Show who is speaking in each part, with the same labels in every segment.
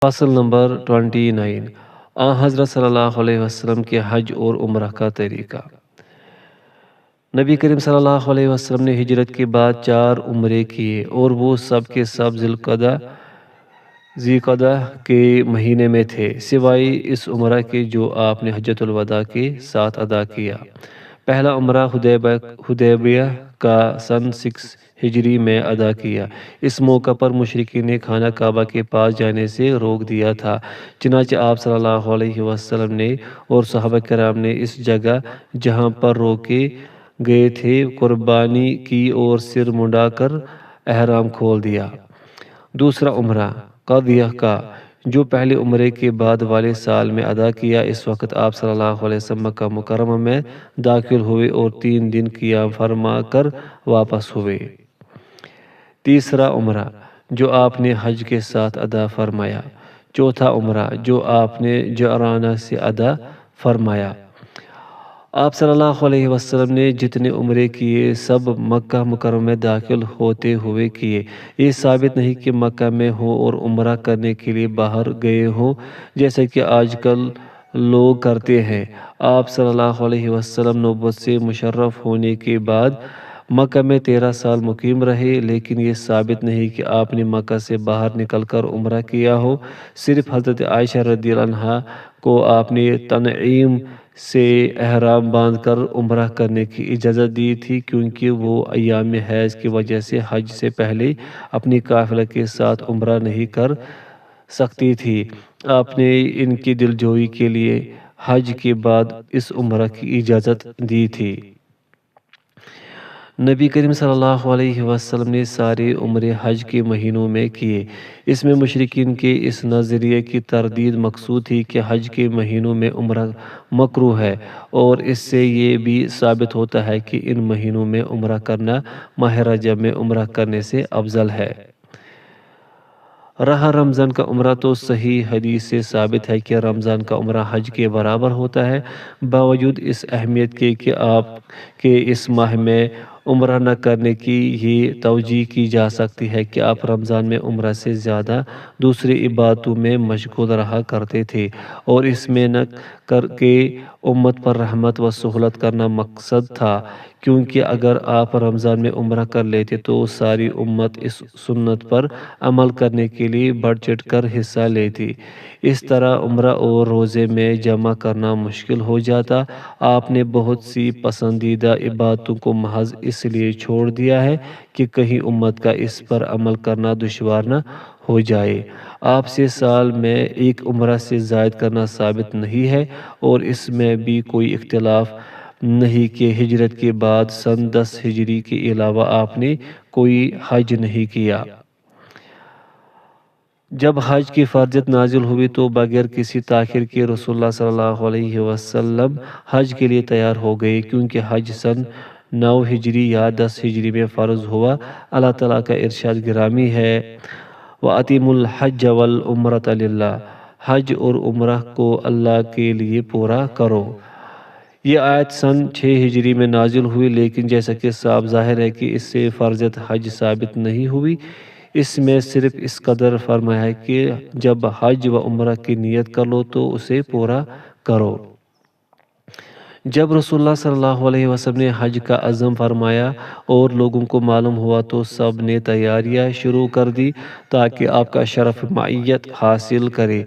Speaker 1: فصل نمبر 29 حضرت صلی اللہ علیہ وسلم کے حج اور عمرہ کا طریقہ۔ نبی کریم صلی اللہ علیہ وسلم نے ہجرت کے بعد 4 عمرے کیے اور وہ سب کے سب ذی القعدہ کے مہینے میں تھے، سوائے اس عمرہ کے جو آپ نے حجۃ الوداع کے ساتھ ادا کیا۔ پہلا عمرہ حدیبیہ کا سن 6 ہجری میں ادا کیا۔ اس موقع پر مشرکین نے خانہ کعبہ کے پاس جانے سے روک دیا تھا، چنانچہ آپ صلی اللہ علیہ وسلم نے اور صحابہ کرام نے اس جگہ جہاں پر روکے گئے تھے قربانی کی اور سر منڈا کر احرام کھول دیا۔ دوسرا عمرہ قضیہ کا، جو پہلے عمرے کے بعد والے سال میں ادا کیا۔ اس وقت آپ صلی اللہ علیہ وسلم مکہ مکرمہ میں داخل ہوئے اور 3 دن قیام فرما کر واپس ہوئے۔ تیسرا عمرہ جو آپ نے حج کے ساتھ ادا فرمایا۔ چوتھا عمرہ جو آپ نے جعرانہ سے ادا فرمایا۔ آپ صلی اللہ علیہ وسلم نے جتنے عمرے کیے سب مکہ مکرمہ میں داخل ہوتے ہوئے کیے۔ یہ ثابت نہیں کہ مکہ میں ہوں اور عمرہ کرنے کے لیے باہر گئے ہوں، جیسا کہ آج کل لوگ کرتے ہیں۔ آپ صلی اللہ علیہ وسلم نبوت سے مشرف ہونے کے بعد مکہ میں 13 سال مقیم رہے، لیکن یہ ثابت نہیں کہ آپ نے مکہ سے باہر نکل کر عمرہ کیا ہو۔ صرف حضرت عائشہ رضی اللہ عنہا کو آپ نے تنعیم سے احرام باندھ کر عمرہ کرنے کی اجازت دی تھی، کیونکہ وہ ایام حیض کی وجہ سے حج سے پہلے اپنی قافلہ کے ساتھ عمرہ نہیں کر سکتی تھی۔ آپ نے ان کی دلجوئی کے لیے حج کے بعد اس عمرہ کی اجازت دی تھی۔ نبی کریم صلی اللہ علیہ وسلم نے سارے عمرے حج کے مہینوں میں کیے۔ اس میں مشرکین کے اس نظریے کی تردید مقصود تھی کہ حج کے مہینوں میں عمرہ مکروہ ہے، اور اس سے یہ بھی ثابت ہوتا ہے کہ ان مہینوں میں عمرہ کرنا ماہ رجب میں عمرہ کرنے سے افضل ہے۔ رہا رمضان کا عمرہ، تو صحیح حدیث سے ثابت ہے کہ رمضان کا عمرہ حج کے برابر ہوتا ہے۔ باوجود اس اہمیت کے کہ آپ کے اس ماہ میں عمرہ نہ کرنے کی یہ توجیہ کی جا سکتی ہے کہ آپ رمضان میں عمرہ سے زیادہ دوسری عبادتوں میں مشغول رہا کرتے تھے، اور اس میں نہ کر کے امت پر رحمت و سہولت کرنا مقصد تھا، کیونکہ اگر آپ رمضان میں عمرہ کر لیتے تو ساری امت اس سنت پر عمل کرنے کے لیے بڑھ چڑھ کر حصہ لیتی۔ اس طرح عمرہ اور روزے میں جمع کرنا مشکل ہو جاتا۔ آپ نے بہت سی پسندیدہ عبادتوں کو محض اس لیے چھوڑ دیا ہے کہ کہیں امت کا اس پر عمل کرنا دشوار نہ ہو جائے۔ آپ سے سال میں ایک عمرہ سے زائد کرنا ثابت نہیں ہے، اور اس میں بھی کوئی اختلاف نہیں کہ ہجرت کے بعد سن 10 ہجری کے علاوہ آپ نے کوئی حج نہیں کیا۔ جب حج کی فرضیت نازل ہوئی تو بغیر کسی تاخیر کے رسول اللہ صلی اللہ علیہ وسلم حج کے لیے تیار ہو گئے، کیونکہ حج سن 9 ہجری یا 10 ہجری میں فرض ہوا۔ اللہ تعالیٰ کا ارشاد گرامی ہے، وَأَتِمُّوا الْحَجَّ وَالْعُمْرَةَ لِلَّهِ، حج اور عمرہ کو اللہ کے لیے پورا کرو۔ یہ آیت سن 6 ہجری میں نازل ہوئی، لیکن جیسا کہ صاف ظاہر ہے کہ اس سے فرضیت حج ثابت نہیں ہوئی۔ اس میں صرف اس قدر فرمایا ہے کہ جب حج و عمرہ کی نیت کر لو تو اسے پورا کرو۔ جب رسول اللہ صلی اللہ علیہ وسلم نے حج کا عزم فرمایا اور لوگوں کو معلوم ہوا تو سب نے تیاریاں شروع کر دی تاکہ آپ کا شرف معیت حاصل کرے۔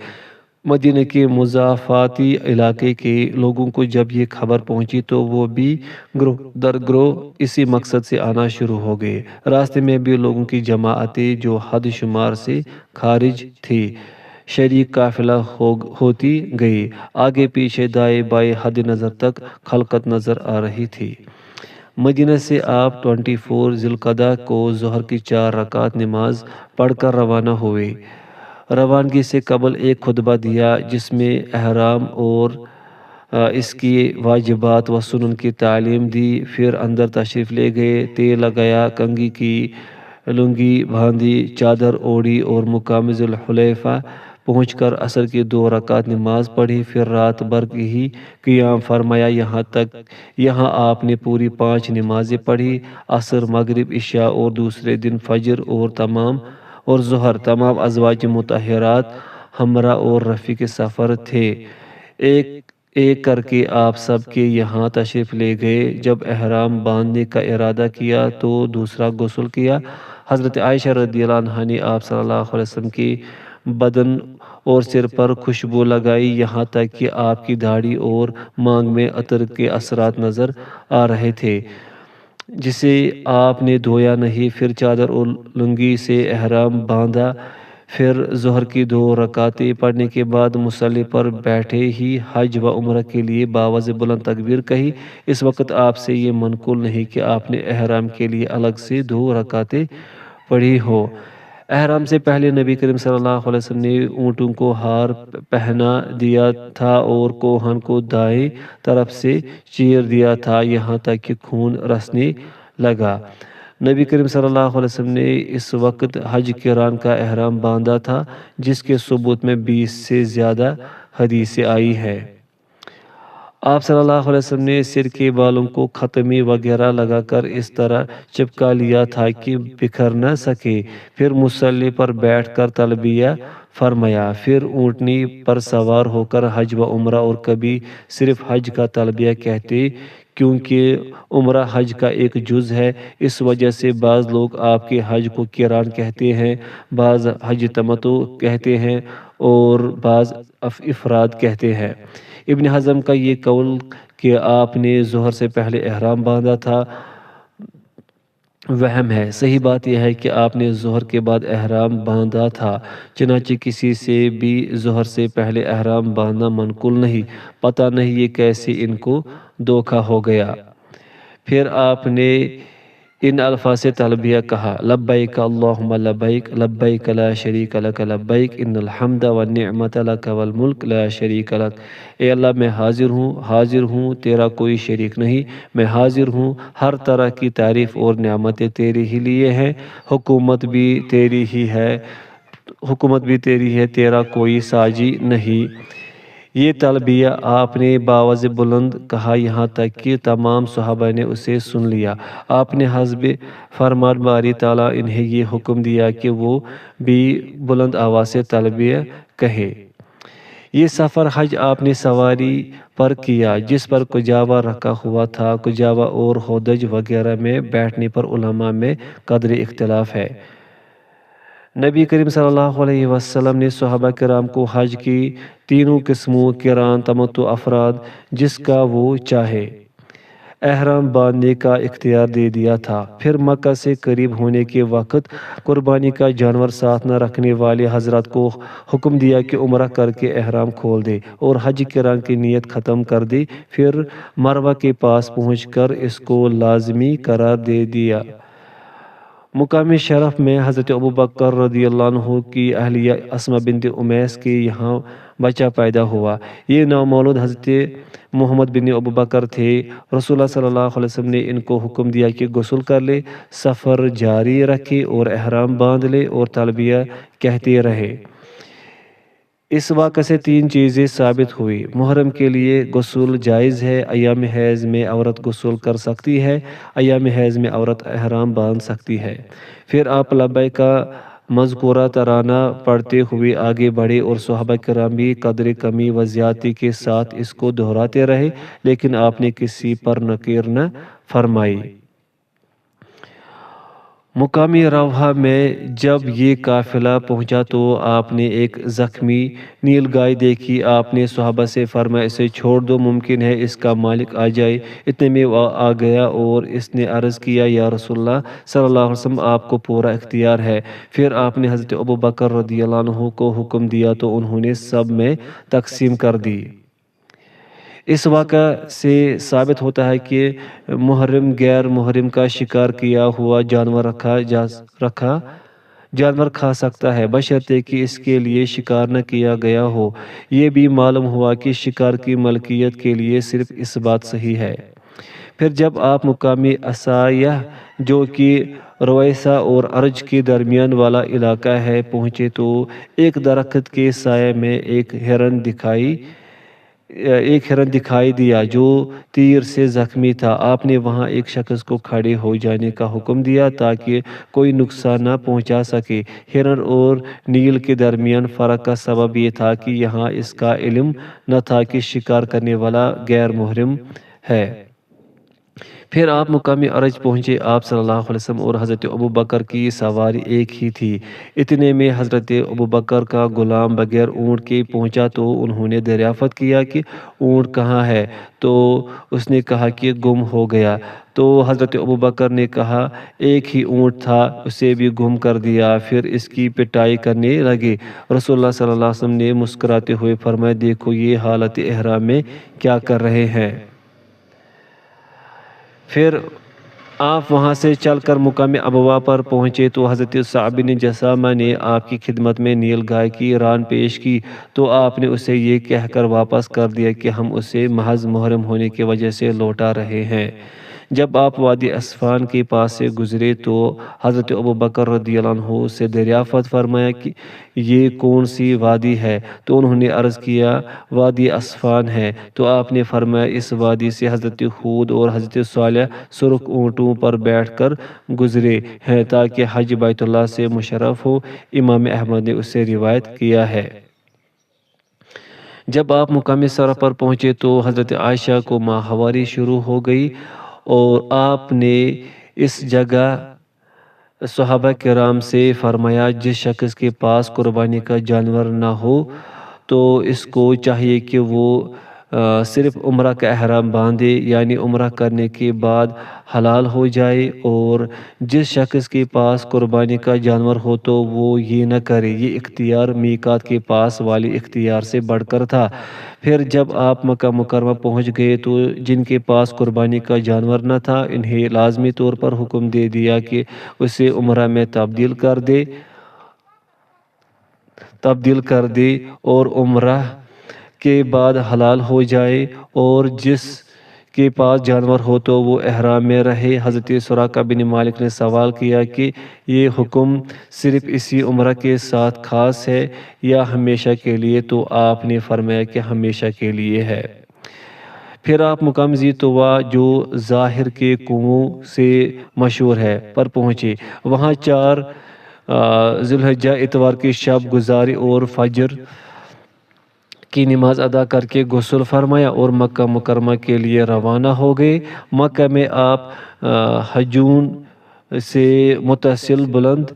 Speaker 1: مدینہ کے مضافاتی علاقے کے لوگوں کو جب یہ خبر پہنچی تو وہ بھی گروہ در گروہ اسی مقصد سے آنا شروع ہو گئے۔ راستے میں بھی لوگوں کی جماعتیں جو حد شمار سے خارج تھی شریک قافلہ ہوتی گئی۔ آگے پیچھے دائیں بائیں حد نظر تک خلقت نظر آ رہی تھی۔ مدینہ سے آپ 24 ذی القعدہ کو ظہر کی 4 رکعت نماز پڑھ کر روانہ ہوئے۔ روانگی سے قبل ایک خطبہ دیا جس میں احرام اور اس کی واجبات و سنن کی تعلیم دی۔ پھر اندر تشریف لے گئے، تیل لگایا، کنگھی کی لنگی باندھی، چادر اوڑھی اور مقام ذی الحلیفہ پہنچ کر عصر کی 2 رکعت نماز پڑھی۔ پھر رات بھر ہی قیام فرمایا، یہاں آپ نے پوری 5 نمازیں پڑھی، عصر، مغرب، عشاء، اور دوسرے دن فجر اور ظہر، تمام ازواج مطہرات ہمراہ اور رفیق سفر تھے۔ ایک ایک کر کے آپ سب کے یہاں تشریف لے گئے۔ جب احرام باندھنے کا ارادہ کیا تو دوسرا غسل کیا۔ حضرت عائشہ رضی اللہ عنہا نے آپ صلی اللہ علیہ وسلم کے بدن اور سر پر خوشبو لگائی، یہاں تک کہ آپ کی داڑھی اور مانگ میں عطر کے اثرات نظر آ رہے تھے، جسے آپ نے دھویا نہیں۔ پھر چادر اور لنگی سے احرام باندھا۔ پھر ظہر کی 2 رکعتیں پڑھنے کے بعد مصلی پر بیٹھے ہی حج و عمرہ کے لیے باوز بلند تکبیر کہی۔ اس وقت آپ سے یہ منقول نہیں کہ آپ نے احرام کے لیے الگ سے 2 رکعتیں پڑھی ہو۔ احرام سے پہلے نبی کریم صلی اللہ علیہ وسلم نے اونٹوں کو ہار پہنا دیا تھا اور کوہن کو دائیں طرف سے چیر دیا تھا، یہاں تک کہ خون رسنے لگا۔ نبی کریم صلی اللہ علیہ وسلم نے اس وقت حج کران کا احرام باندھا تھا، جس کے ثبوت میں 20 سے زیادہ حدیثیں آئی ہیں۔ آپ صلی اللہ علیہ وسلم نے سر کے بالوں کو ختمی وغیرہ لگا کر اس طرح چپکا لیا تھا کہ بکھر نہ سکے۔ پھر مصلی پر بیٹھ کر تلبیہ فرمایا، پھر اونٹنی پر سوار ہو کر حج و عمرہ اور کبھی صرف حج کا تلبیہ کہتے، کیونکہ عمرہ حج کا ایک جز ہے۔ اس وجہ سے بعض لوگ آپ کے حج کو قران کہتے ہیں، بعض حج تمتع کہتے ہیں اور بعض افراد کہتے ہیں۔ ابن حزم کا یہ قول کہ آپ نے ظہر سے پہلے احرام باندھا تھا وہم ہے۔ صحیح بات یہ ہے کہ آپ نے ظہر کے بعد احرام باندھا تھا، چنانچہ کسی سے بھی ظہر سے پہلے احرام باندھنا منقول نہیں۔ پتہ نہیں یہ کیسے ان کو دھوکہ ہو گیا۔ پھر آپ نے ان الفاظ سے تلبیہ کہا، لبیک اللہم لبیک، لبیک لا شریک لک لبیک، ان الحمد والنعمت لک والملک لا شریک لک۔ اے اللہ، میں حاضر ہوں، تیرا کوئی شریک نہیں، میں حاضر ہوں، ہر طرح کی تعریف اور نعمتیں تیرے ہی لیے ہیں، حکومت بھی تیری ہے، تیرا کوئی ساجی نہیں۔ یہ تلبیہ آپ نے باوز بلند کہا، یہاں تک کہ تمام صحابہ نے اسے سن لیا۔ آپ نے حسب فرمان باری تعالیٰ انہیں یہ حکم دیا کہ وہ بھی بلند آواز سے تلبیہ کہیں۔ یہ سفر حج آپ نے سواری پر کیا، جس پر کجاوا رکھا ہوا تھا۔ کجاوا اور ہودج وغیرہ میں بیٹھنے پر علماء میں قدر اختلاف ہے۔ نبی کریم صلی اللہ علیہ وسلم نے صحابہ کرام کو حج کی تینوں قسموں قران، تمتع، افراد، جس کا وہ چاہے، احرام باندھنے کا اختیار دے دیا تھا۔ پھر مکہ سے قریب ہونے کے وقت قربانی کا جانور ساتھ نہ رکھنے والے حضرات کو حکم دیا کہ عمرہ کر کے احرام کھول دے اور حج کران کی نیت ختم کر دے۔ پھر مروہ کے پاس پہنچ کر اس کو لازمی قرار دے دیا۔ مقام شرف میں حضرت ابوبکر رضی اللہ عنہ کی اہلیہ اسماء بنت امیس کے یہاں بچہ پیدا ہوا۔ یہ نومولود حضرت محمد بن ابوبکر تھے۔ رسول اللہ صلی اللہ علیہ وسلم نے ان کو حکم دیا کہ غسل کر لے، سفر جاری رکھے اور احرام باندھ لے اور تلبیہ کہتے رہے۔ اس واقعے سے 3 چیزیں ثابت ہوئی۔ محرم کے لیے غسل جائز ہے، ایام حیض میں عورت غسل کر سکتی ہے، ایام حیض میں عورت احرام باندھ سکتی ہے۔ پھر آپ لبیک کا مذکورہ ترانہ پڑھتے ہوئے آگے بڑھے اور صحابہ کرام بھی قدر کمی و زیادتی کے ساتھ اس کو دہراتے رہے، لیکن آپ نے کسی پر نکیر نہ فرمائی۔ مقامی روحہ میں جب یہ قافلہ پہنچا تو آپ نے ایک زخمی نیل گائے دیکھی۔ آپ نے صحابہ سے فرمایا، اسے چھوڑ دو، ممکن ہے اس کا مالک آ جائے۔ اتنے میں وہ آ گیا اور اس نے عرض کیا، یا رسول اللہ صلی اللہ علیہ وسلم، آپ کو پورا اختیار ہے۔ پھر آپ نے حضرت ابوبکر رضی اللہ عنہ کو حکم دیا تو انہوں نے سب میں تقسیم کر دی۔ اس واقعہ سے ثابت ہوتا ہے کہ محرم غیر محرم کا شکار کیا ہوا جانور کھا سکتا ہے، بشرطے کہ اس کے لیے شکار نہ کیا گیا ہو۔ یہ بھی معلوم ہوا کہ شکار کی ملکیت کے لیے صرف اس بات صحیح ہے۔ پھر جب آپ مقامی عصایہ، جو کہ رویسہ اور ارج کے درمیان والا علاقہ ہے، پہنچے تو ایک درخت کے سائے میں ایک ہرن ایک ہرن دکھائی دیا جو تیر سے زخمی تھا۔ آپ نے وہاں ایک شخص کو کھڑے ہو جانے کا حکم دیا تاکہ کوئی نقصان نہ پہنچا سکے۔ ہرن اور نیل کے درمیان فرق کا سبب یہ تھا کہ یہاں اس کا علم نہ تھا کہ شکار کرنے والا غیر محرم ہے۔ پھر آپ مقامی ارج پہنچے۔ آپ صلی اللہ علیہ وسلم اور حضرت ابوبکر کی سواری ایک ہی تھی۔ اتنے میں حضرت ابوبکر کا غلام بغیر اونٹ کے پہنچا تو انہوں نے دریافت کیا کہ اونٹ کہاں ہے؟ تو اس نے کہا کہ گم ہو گیا۔ تو حضرت ابوبکر نے کہا ایک ہی اونٹ تھا، اسے بھی گم کر دیا۔ پھر اس کی پٹائی کرنے لگے۔ رسول اللہ صلی اللہ علیہ وسلم نے مسکراتے ہوئے فرمایا دیکھو یہ حالت احرام میں کیا کر رہے ہیں۔ پھر آپ وہاں سے چل کر مقام ابوا پر پہنچے تو حضرت صعب بن جسامہ نے آپ کی خدمت میں نیل گائے کی ران پیش کی تو آپ نے اسے یہ کہہ کر واپس کر دیا کہ ہم اسے محض محرم ہونے کی وجہ سے لوٹا رہے ہیں۔ جب آپ وادی اسفان کے پاس سے گزرے تو حضرت ابوبکر رضی اللہ عنہ سے دریافت فرمایا کہ یہ کون سی وادی ہے؟ تو انہوں نے عرض کیا وادی اسفان ہے۔ تو آپ نے فرمایا اس وادی سے حضرت ہود اور حضرت صالح سرخ اونٹوں پر بیٹھ کر گزرے ہیں تاکہ حج بیت اللہ سے مشرف ہو۔ امام احمد نے اس سے روایت کیا ہے۔ جب آپ مقامی سرح پر پہنچے تو حضرت عائشہ کو ماہواری شروع ہو گئی اور آپ نے اس جگہ صحابہ کرام سے فرمایا جس شخص کے پاس قربانی کا جانور نہ ہو تو اس کو چاہیے کہ وہ صرف عمرہ کا احرام باندھے یعنی عمرہ کرنے کے بعد حلال ہو جائے، اور جس شخص کے پاس قربانی کا جانور ہو تو وہ یہ نہ کرے۔ یہ اختیار میقات کے پاس والی اختیار سے بڑھ کر تھا۔ پھر جب آپ مکہ مکرمہ پہنچ گئے تو جن کے پاس قربانی کا جانور نہ تھا انہیں لازمی طور پر حکم دے دیا کہ اسے عمرہ میں تبدیل کر دے اور عمرہ کے بعد حلال ہو جائے، اور جس کے پاس جانور ہو تو وہ احرام میں رہے۔ حضرت سراقہ بن مالک نے سوال کیا کہ یہ حکم صرف اسی عمرہ کے ساتھ خاص ہے یا ہمیشہ کے لیے؟ تو آپ نے فرمایا کہ ہمیشہ کے لیے ہے۔ پھر آپ مقام ذی طویٰ جو ظاہر کے کنووں سے مشہور ہے پر پہنچے۔ وہاں 4 ذی الحجہ اتوار کی شب گزاری اور فجر کی نماز ادا کر کے غسل فرمایا اور مکہ مکرمہ کے لیے روانہ ہو گئے۔ مکہ میں آپ حجون سے متصل بلند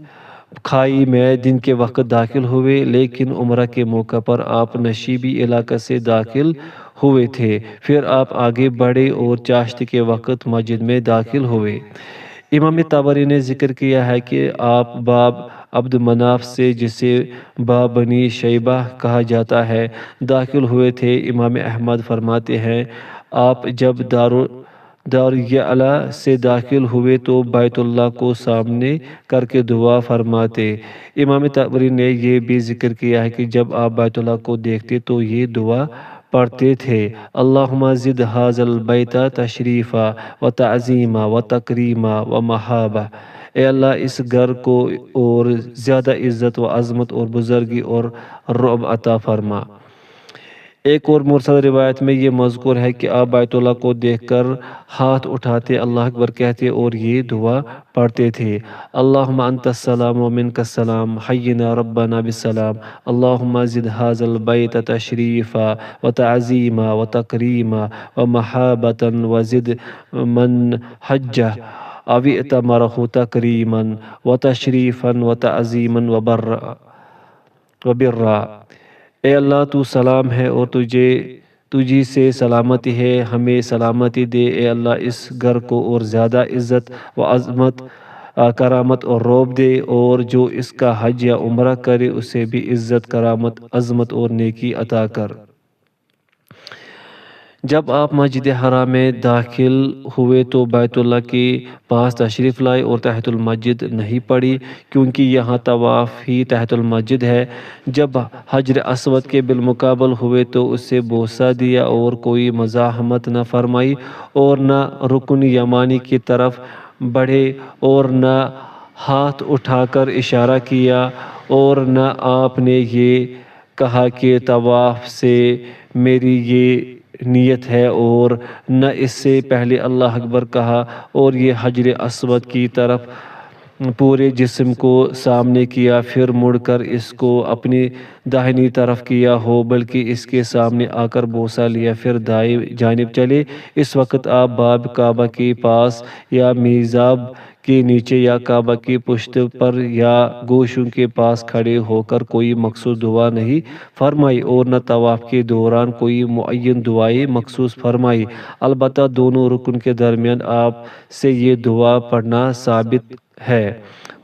Speaker 1: کھائی میں دن کے وقت داخل ہوئے، لیکن عمرہ کے موقع پر آپ نشیبی علاقہ سے داخل ہوئے تھے۔ پھر آپ آگے بڑھے اور چاشت کے وقت مسجد میں داخل ہوئے۔ امام طبری نے ذکر کیا ہے کہ آپ باب عبد مناف سے جسے باب بنی شیبہ کہا جاتا ہے داخل ہوئے تھے۔ امام احمد فرماتے ہیں آپ جب داریعلا سے داخل ہوئے تو بیت اللہ کو سامنے کر کے دعا فرماتے۔ امام طبری نے یہ بھی ذکر کیا ہے کہ جب آپ بیت اللہ کو دیکھتے تو یہ دعا پڑھتے تھے اللہم زد ھذا البیت تشریفا و تعظیما و تکریما و محابہ، اے اللہ اس گھر کو اور زیادہ عزت و عظمت اور بزرگی اور رعب عطا فرما۔ ایک اور مرسل روایت میں یہ مذکور ہے کہ آپ بیت اللہ کو دیکھ کر ہاتھ اٹھاتے اللہ اکبر کہتے اور یہ دعا پڑھتے تھے اللہم انت السلام و منک السلام حینا ربنا بالسلام اللہم زد ھذا البیت تشریفا و تعظیما و تکریما و محابتا و زد من حجہ او اعتمرہ تکریما و تشریفا و تعظیما و برا۔ اے اللہ تو سلام ہے اور تجھی سے سلامتی ہے، ہمیں سلامتی دے۔ اے اللہ اس گھر کو اور زیادہ عزت و عظمت کرامت اور رعب دے، اور جو اس کا حج یا عمرہ کرے اسے بھی عزت کرامت عظمت اور نیکی عطا کر۔ جب آپ مسجد حرام میں داخل ہوئے تو بیت اللہ کے پاس تشریف لائے اور تحت المسجد نہیں پڑھی کیونکہ یہاں طواف ہی تحت المسجد ہے۔ جب حجر اسود کے بالمقابل ہوئے تو اس سے بوسہ دیا اور کوئی مزاحمت نہ فرمائی اور نہ رکن یمانی کی طرف بڑھے اور نہ ہاتھ اٹھا کر اشارہ کیا، اور نہ آپ نے یہ کہا کہ طواف سے میری یہ نیت ہے، اور نہ اس سے پہلے اللہ اکبر کہا اور یہ حجر اسود کی طرف پورے جسم کو سامنے کیا، پھر مڑ کر اس کو اپنی داہنی طرف کیا ہو، بلکہ اس کے سامنے آ کر بوسہ لیا، پھر دائیں جانب چلے۔ اس وقت آپ باب کعبہ کے پاس یا میزاب کے نیچے یا کعبہ کی پشت پر یا گوشوں کے پاس کھڑے ہو کر کوئی مخصوص دعا نہیں فرمائی، اور نہ طواف کے دوران کوئی معین دعائیں مخصوص فرمائی۔ البتہ دونوں رکن کے درمیان آپ سے یہ دعا پڑھنا ثابت ہے: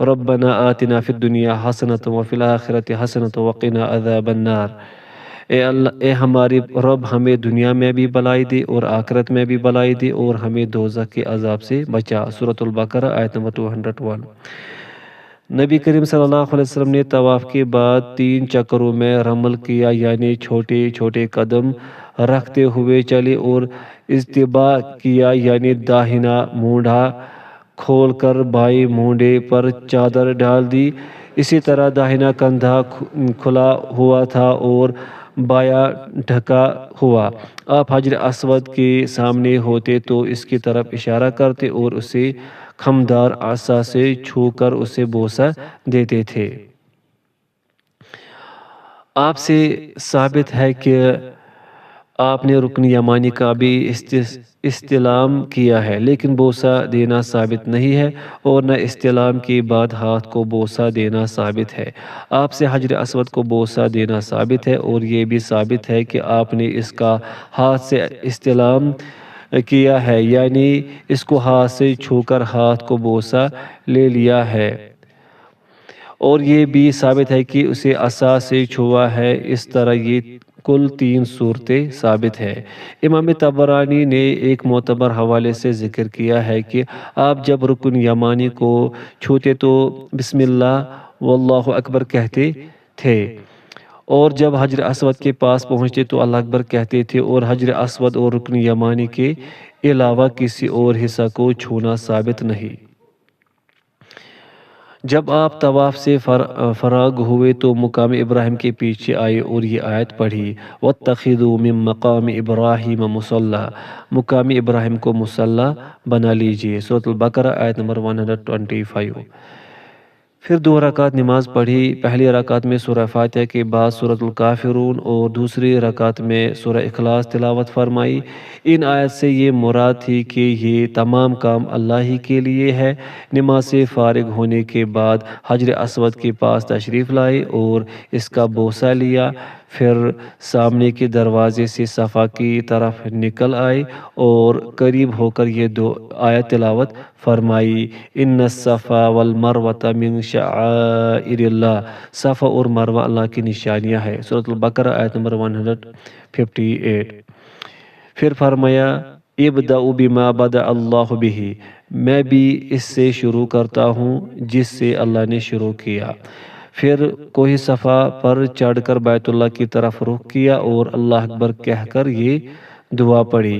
Speaker 1: ربنا آتنا فی الدنیا حسنۃ وفی الآخرۃ حسنۃ وقنا عذاب النار۔ اے اللہ، اے ہمارے رب، ہمیں دنیا میں بھی بھلائی دے اور آخرت میں بھی بھلائی دے، اور ہمیں دوزخ کے عذاب سے بچا۔ سورۃ البقرہ آیت نمبر 201۔ نبی کریم صلی اللہ علیہ وسلم نے طواف کے بعد 3 چکروں میں رمل کیا، یعنی چھوٹے چھوٹے قدم رکھتے ہوئے چلے، اور اجتباء کیا، یعنی داہنا مونڈھا کھول کر بائیں مونڈے پر چادر ڈال دی۔ اسی طرح داہنا کندھا کھلا ہوا تھا اور بایاں ڈھکا ہوا۔ آپ حجر اسود کے سامنے ہوتے تو اس کی طرف اشارہ کرتے اور اسے خمدار عصا سے چھو کر اسے بوسہ دیتے تھے۔ آپ سے ثابت ہے کہ آپ نے رکن یمانی کا بھی استلام کیا ہے، لیکن بوسہ دینا ثابت نہیں ہے، اور نہ استلام کے بعد ہاتھ کو بوسہ دینا ثابت ہے۔ آپ سے حجر اسود کو بوسہ دینا ثابت ہے، اور یہ بھی ثابت ہے کہ آپ نے اس کا ہاتھ سے استلام کیا ہے، یعنی اس کو ہاتھ سے چھو کر ہاتھ کو بوسہ لے لیا ہے، اور یہ بھی ثابت ہے کہ اسے عصا سے چھوا ہے۔ اس طرح یہ کل 3 صورتیں ثابت ہے۔ امام طبرانی نے ایک معتبر حوالے سے ذکر کیا ہے کہ آپ جب رکن یمانی کو چھوتے تو بسم اللہ واللہ اکبر کہتے تھے، اور جب حجر اسود کے پاس پہنچتے تو اللہ اکبر کہتے تھے، اور حجر اسود اور رکن یمانی کے علاوہ کسی اور حصہ کو چھونا ثابت نہیں۔ جب آپ طواف سے فارغ ہوئے تو مقام ابراہیم کے پیچھے آئے اور یہ آیت پڑھی: وَاتَّخِذُوا مِن مَّقَامِ إِبْرَاهِيمَ مُصَلًّى، مقام ابراہیم کو مصلی بنا لیجئے۔ سورۃ البقرہ آیت نمبر 125۔ پھر 2 رکعت نماز پڑھی۔ پہلی رکعت میں سورہ فاتحہ کے بعد سورۃ الکافرون اور دوسری رکعت میں سورہ اخلاص تلاوت فرمائی۔ ان آیت سے یہ مراد تھی کہ یہ تمام کام اللہ ہی کے لیے ہے۔ نماز سے فارغ ہونے کے بعد حجر اسود کے پاس تشریف لائے اور اس کا بوسہ لیا، پھر سامنے کے دروازے سے صفا کی طرف نکل آئے اور قریب ہو کر یہ 2 آیت تلاوت فرمائی: ان الصفا والمروۃ من شعائر اللہ، صفا اور مروہ اللہ کی نشانیاں ہیں۔ سورۃ البقرہ آیت نمبر 158۔ پھر فرمایا: ابدأوا بما بدأ اللہ بہ، میں بھی اس سے شروع کرتا ہوں جس سے اللہ نے شروع کیا۔ پھر کوہ صفا پر چڑھ کر بیت اللہ کی طرف رخ کیا اور اللہ اکبر کہہ کر یہ دعا پڑھی: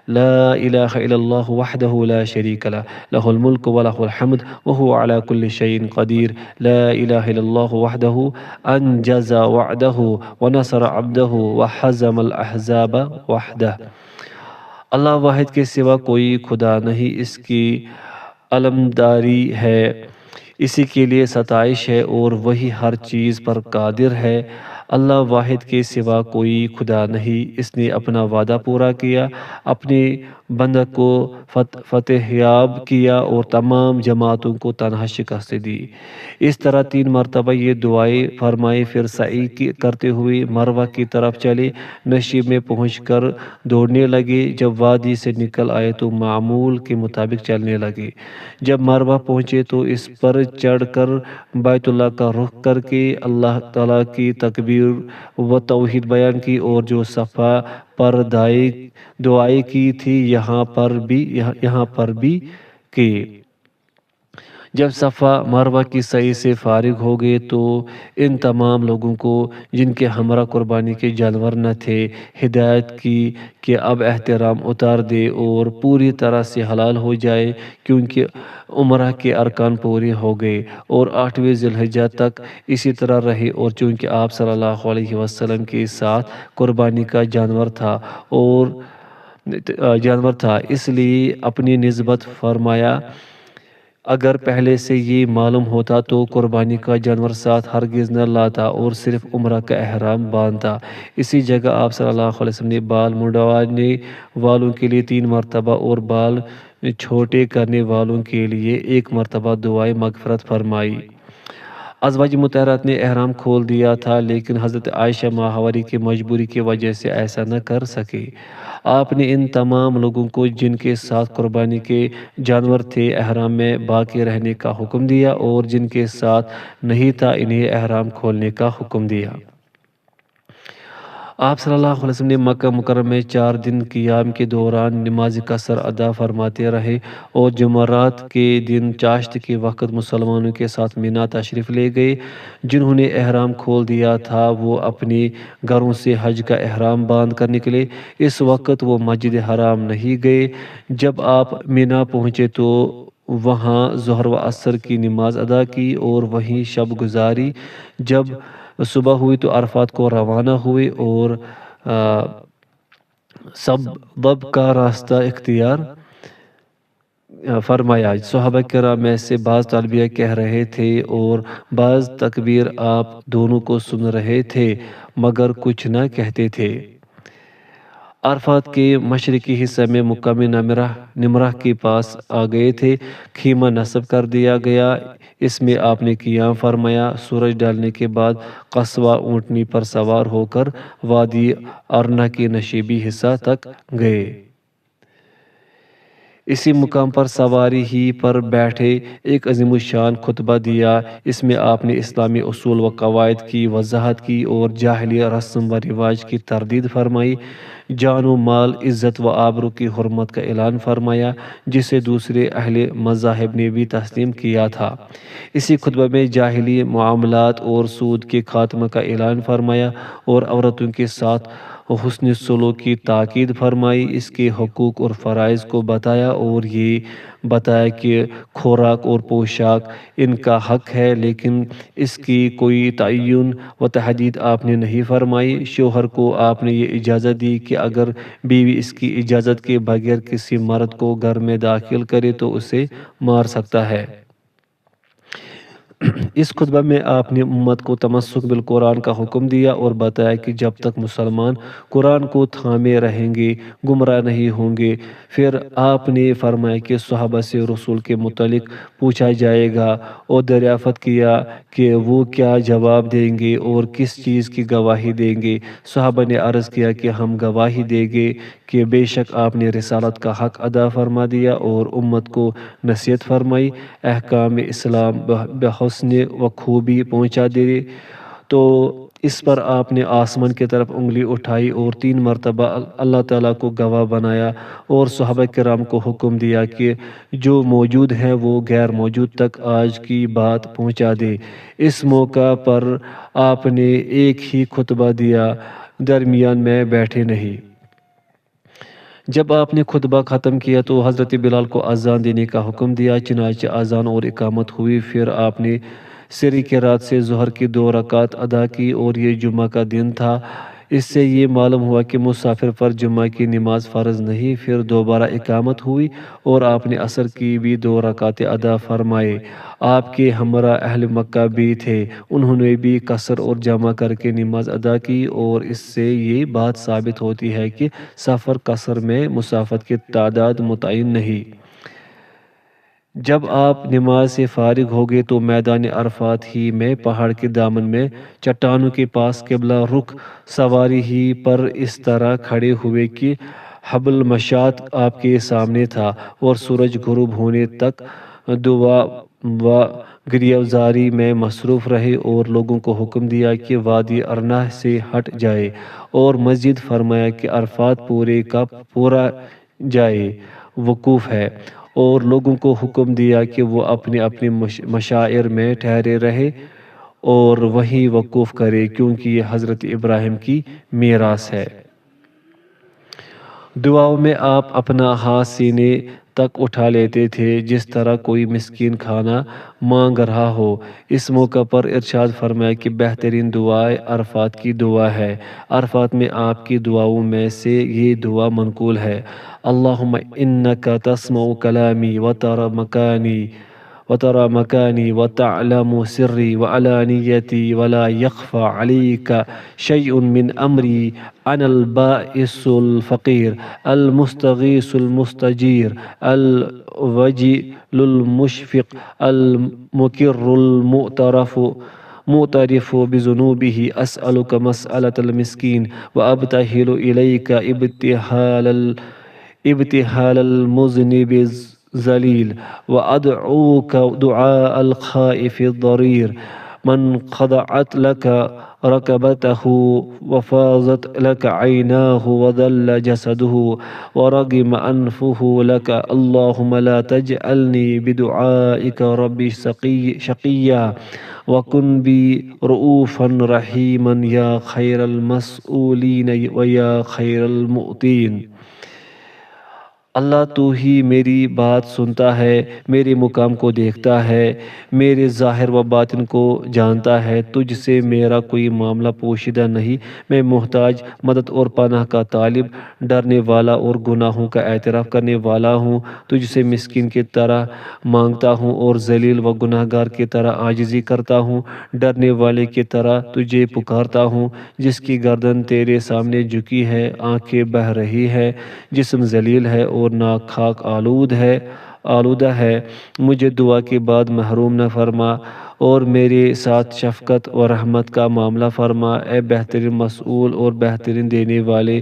Speaker 1: لا الہ الا اللہ وحدہ لا شریک لہ، لہ الملک ولہ الحمد وہو علی کل شیء قدیر، لا الہ الا اللہ وحدہ انجز وعدہ ونصر عبدہ وہزم الاحزاب وحدہ۔ اللہ واحد کے سوا کوئی خدا نہیں، اس کی علمداری ہے، اسی کے لیے ستائش ہے، اور وہی ہر چیز پر قادر ہے۔ اللہ واحد کے سوا کوئی خدا نہیں، اس نے اپنا وعدہ پورا کیا، اپنے بندہ کو فتح یاب کیا اور تمام جماعتوں کو تنہا شکست دی۔ اس طرح 3 مرتبہ یہ دعائیں فرمائی، پھر سعی کرتے ہوئے مروہ کی طرف چلے، نشیب میں پہنچ کر دوڑنے لگے، جب وادی سے نکل آئے تو معمول کے مطابق چلنے لگے، جب مروہ پہنچے تو اس پر چڑھ کر بیت اللہ کا رخ کر کے اللہ تعالیٰ کی تکبیر و توحید بیان کی، اور جو صفا پر دعائیں کی تھی یہاں پر بھی کی۔ جب صفا مروہ کی سعی سے فارغ ہو گئے تو ان تمام لوگوں کو جن کے ہمراہ قربانی کے جانور نہ تھے ہدایت کی کہ اب احترام اتار دے اور پوری طرح سے حلال ہو جائے، کیونکہ عمرہ کے ارکان پورے ہو گئے اور 8ویں ذی الحجہ تک اسی طرح رہے، اور چونکہ آپ صلی اللہ علیہ وسلم کے ساتھ قربانی کا جانور تھا اس لیے اپنی نسبت فرمایا، اگر پہلے سے یہ معلوم ہوتا تو قربانی کا جانور ساتھ ہرگز نہ لاتا اور صرف عمرہ کا احرام باندھتا۔ اسی جگہ آپ صلی اللہ علیہ وسلم نے بال منڈوانے والوں کے لیے 3 مرتبہ اور بال چھوٹے کرنے والوں کے لیے 1 مرتبہ دعائے مغفرت فرمائی۔ ازواج مطہرات نے احرام کھول دیا تھا، لیکن حضرت عائشہ ماہواری کی مجبوری کی وجہ سے ایسا نہ کر سکے۔ آپ نے ان تمام لوگوں کو جن کے ساتھ قربانی کے جانور تھے احرام میں باقی رہنے کا حکم دیا، اور جن کے ساتھ نہیں تھا انہیں احرام کھولنے کا حکم دیا۔ آپ صلی اللہ علیہ وسلم نے مکہ مکرمہ میں 4 دن قیام کے دوران نماز قصر ادا فرماتے رہے، اور جمعرات کے دن چاشت کے وقت مسلمانوں کے ساتھ مینا تشریف لے گئے۔ جنہوں نے احرام کھول دیا تھا وہ اپنے گھروں سے حج کا احرام باندھ کر نکلے۔ اس وقت وہ مسجد حرام نہیں گئے۔ جب آپ مینا پہنچے تو وہاں ظہر و عصر کی نماز ادا کی اور وہیں شب گزاری۔ جب صبح ہوئی تو عرفات کو روانہ ہوئے اور سبب کا راستہ اختیار فرمایا۔ صحابہ کرام میں سے بعض تلبیہ کہہ رہے تھے اور بعض تکبیر آپ دونوں کو سن رہے تھے، مگر کچھ نہ کہتے تھے۔ عرفات کے مشرقی حصہ میں مقام نمرہ کے پاس آ گئے تھے۔ خیمہ نصب کر دیا گیا، اس میں آپ نے قیام فرمایا۔ سورج ڈالنے کے بعد قصوہ اونٹنی پر سوار ہو کر وادی ارنا کے نشیبی حصہ تک گئے۔ اسی مقام پر سواری ہی پر بیٹھے ایک عظیم الشان خطبہ دیا۔ اس میں آپ نے اسلامی اصول و قواعد کی وضاحت کی اور جاہلی رسم و رواج کی تردید فرمائی۔ جان و مال، عزت و آبرو کی حرمت کا اعلان فرمایا، جسے دوسرے اہل مذاہب نے بھی تسلیم کیا تھا۔ اسی خطبہ میں جاہلی معاملات اور سود کے خاتمہ کا اعلان فرمایا اور عورتوں کے ساتھ حسن سلوک کی تاکید فرمائی، اس کے حقوق اور فرائض کو بتایا اور یہ بتایا کہ خوراک اور پوشاک ان کا حق ہے، لیکن اس کی کوئی تعین و تحدید آپ نے نہیں فرمائی۔ شوہر کو آپ نے یہ اجازت دی کہ اگر بیوی اس کی اجازت کے بغیر کسی مرد کو گھر میں داخل کرے تو اسے مار سکتا ہے۔ اس خطبہ میں آپ نے امت کو تمسک بالقرآن کا حکم دیا اور بتایا کہ جب تک مسلمان قرآن کو تھامے رہیں گے گمراہ نہیں ہوں گے۔ پھر آپ نے فرمایا کہ صحابہ سے رسول کے متعلق پوچھا جائے گا اور دریافت کیا کہ وہ کیا جواب دیں گے اور کس چیز کی گواہی دیں گے۔ صحابہ نے عرض کیا کہ ہم گواہی دیں گے کہ بے شک آپ نے رسالت کا حق ادا فرما دیا اور امت کو نصیحت فرمائی، احکام اسلام بحسن و خوبی پہنچا دے۔ تو اس پر آپ نے آسمان کی طرف انگلی اٹھائی اور 3 مرتبہ اللہ تعالیٰ کو گواہ بنایا اور صحابہ کرام کو حکم دیا کہ جو موجود ہیں وہ غیر موجود تک آج کی بات پہنچا دے۔ اس موقع پر آپ نے ایک ہی خطبہ دیا، درمیان میں بیٹھے نہیں۔ جب آپ نے خطبہ ختم کیا تو حضرت بلال کو اذان دینے کا حکم دیا، چنانچہ اذان اور اقامت ہوئی۔ پھر آپ نے سری کی رات سے ظہر کی 2 رکعت ادا کی اور یہ جمعہ کا دن تھا۔ اس سے یہ معلوم ہوا کہ مسافر پر جمعہ کی نماز فرض نہیں۔ پھر دوبارہ اقامت ہوئی اور آپ نے عصر کی بھی 2 رکعتیں ادا فرمائے۔ آپ کے ہمراہ اہل مکہ بھی تھے، انہوں نے بھی قصر اور جمع کر کے نماز ادا کی، اور اس سے یہ بات ثابت ہوتی ہے کہ سفر قصر میں مسافت کی تعداد متعین نہیں۔ جب آپ نماز سے فارغ ہو گئے تو میدان عرفات ہی میں پہاڑ کے دامن میں چٹانوں کے پاس قبلہ رخ سواری ہی پر اس طرح کھڑے ہوئے کہ حبل مشاط آپ کے سامنے تھا، اور سورج غروب ہونے تک دعا و گریہوزاری میں مصروف رہے اور لوگوں کو حکم دیا کہ وادی ارنا سے ہٹ جائے اور مزید فرمایا کہ عرفات پورے کا پورا جائے وقوف ہے اور لوگوں کو حکم دیا کہ وہ اپنے اپنے مشاعر میں ٹھہرے رہے اور وہیں وقوف کرے، کیونکہ یہ حضرت ابراہیم کی میراث ہے۔ دعاؤں میں آپ اپنا ہاتھ سینے تک اٹھا لیتے تھے جس طرح کوئی مسکین کھانا مانگ رہا ہو۔ اس موقع پر ارشاد فرمایا کہ بہترین دعا عرفات کی دعا ہے۔ عرفات میں آپ کی دعاؤں میں سے یہ دعا منقول ہے: اللہم انکا تسمع کلامی وترى مكاني وتعلم سري وعلانيتي ولا يخفى عليك شيء من أمري، أنا البائس الفقير المستغيث المستجير الوجل المشفق المكر معترف بذنوبه، أسألك مسألة المسكين وأبتهل إليك ابتهال المذنب الذليل، وأدعوك دعاء الخائف الضرير من خضعت لك ركبته وفاضت لك عيناه وذل جسده ورغم أنفه لك، اللهم لا تجعلني بدعائك ربي شقيا وكن بي رؤوفا رحيما يا خير المسؤولين ويا خير المؤتين۔ اللہ تو ہی میری بات سنتا ہے، میرے مقام کو دیکھتا ہے، میرے ظاہر و باطن کو جانتا ہے، تجھ سے میرا کوئی معاملہ پوشیدہ نہیں، میں محتاج، مدد اور پناہ کا طالب، ڈرنے والا اور گناہوں کا اعتراف کرنے والا ہوں، تجھ سے مسکین کی طرح مانگتا ہوں اور ذلیل و گناہ گار کی طرح عاجزی کرتا ہوں، ڈرنے والے کی طرح تجھے پکارتا ہوں، جس کی گردن تیرے سامنے جھکی ہے، آنکھیں بہہ رہی ہے، جسم ذلیل ہے اور ناک خاک آلودہ ہے، مجھے دعا کے بعد محروم نہ فرما اور میرے ساتھ شفقت و رحمت کا معاملہ فرما، اے بہترین مسئول اور بہترین دینے والے۔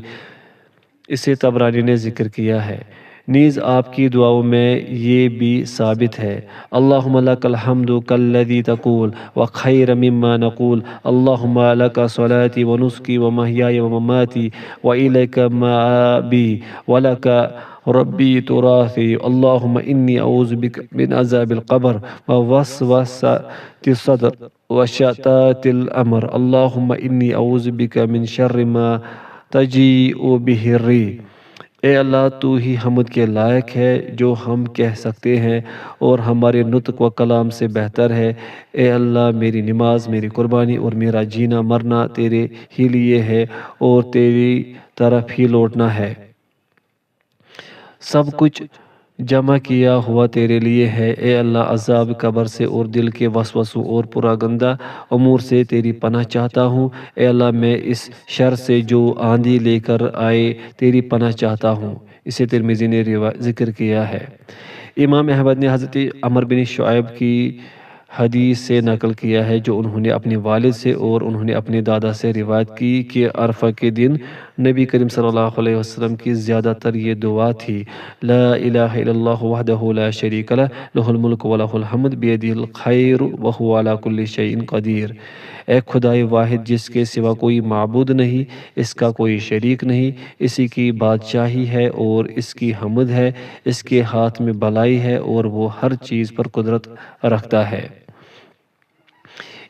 Speaker 1: اسے طبرانی نے ذکر کیا ہے۔ نیز آپ کی دعاؤں میں یہ بھی ثابت ہے: اللہم لک الحمد کالذی تقول وخیر مما نقول، اللہم لک صلاتی ونسکی ومحیای ومماتی وإلیک مآبی ولک ربی تراثی، اللہم انی اعوذ بک من عذاب القبر ووسوسۃ الصدر وشتات الامر، اللہم انی اعوذ بک من شر ما تجیء بہ الریح۔ اے اللہ تو ہی حمد کے لائق ہے جو ہم کہہ سکتے ہیں اور ہمارے نطق و کلام سے بہتر ہے۔ اے اللہ میری نماز، میری قربانی اور میرا جینا مرنا تیرے ہی لیے ہے اور تیری طرف ہی لوٹنا ہے، سب کچھ جمع کیا ہوا تیرے لیے ہے۔ اے اللہ عذاب قبر سے اور دل کے وسوسوں اور پراگندہ امور سے تیری پناہ چاہتا ہوں۔ اے اللہ میں اس شر سے جو آندھی لے کر آئے تیری پناہ چاہتا ہوں۔ اسے ترمذی نے ذکر کیا ہے۔ امام احمد نے حضرت عمر بن شعیب کی حدیث سے نقل کیا ہے جو انہوں نے اپنے والد سے اور انہوں نے اپنے دادا سے روایت کی کہ عرفہ کے دن نبی کریم صلی اللہ علیہ وسلم کی زیادہ تر یہ دعا تھی: لا الہ الا اللہ وحدہ لا شریک لہ، لہ الملک ولہ الحمد بیدہ الخیر وہو علی کل شیء قدیر۔ اے خدائے واحد جس کے سوا کوئی معبود نہیں، اس کا کوئی شریک نہیں، اسی کی بادشاہی ہے اور اس کی حمد ہے، اس کے ہاتھ میں بھلائی ہے اور وہ ہر چیز پر قدرت رکھتا ہے۔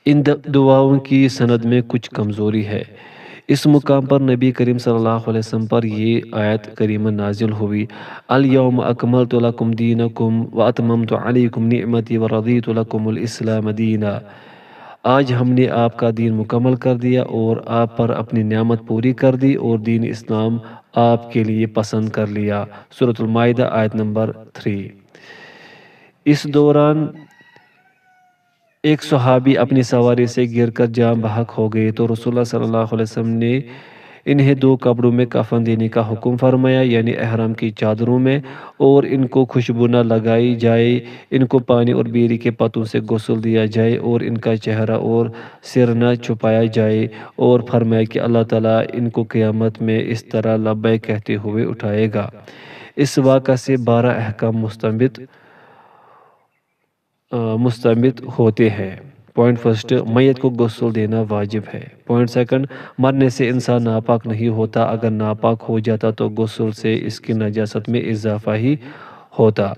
Speaker 1: ان دعاؤں کی سند میں کچھ کمزوری ہے۔ اس مقام پر نبی کریم صلی اللہ علیہ وسلم پر یہ آیت کریمہ نازل ہوئی: الیوم اکملت لکم دینکم واتممت علیکم نعمتی ورضیت لکم الاسلام دینا۔ آج ہم نے آپ کا دین مکمل کر دیا اور آپ پر اپنی نعمت پوری کر دی اور دین اسلام آپ کے لیے پسند کر لیا۔ سورۃ المائدہ آیت نمبر 3۔ اس دوران ایک صحابی اپنی سواری سے گر کر جاں بحق ہو گئے تو رسول اللہ صلی اللہ علیہ وسلم نے انہیں 2 کپڑوں میں کفن دینے کا حکم فرمایا، یعنی احرام کی چادروں میں، اور ان کو خوشبو نہ لگائی جائے، ان کو پانی اور بیری کے پتوں سے غسل دیا جائے اور ان کا چہرہ اور سر نہ چھپایا جائے، اور فرمایا کہ اللہ تعالیٰ ان کو قیامت میں اس طرح لبیک کہتے ہوئے اٹھائے گا۔ اس واقعہ سے 12 احکام مستنبط ہوتے ہیں۔ پوائنٹ فرسٹ، میت کو غسل دینا واجب ہے۔ پوائنٹ سیکنڈ، مرنے سے انسان ناپاک نہیں ہوتا، اگر ناپاک ہو جاتا تو غسل سے اس کی نجاست میں اضافہ ہی ہوتا۔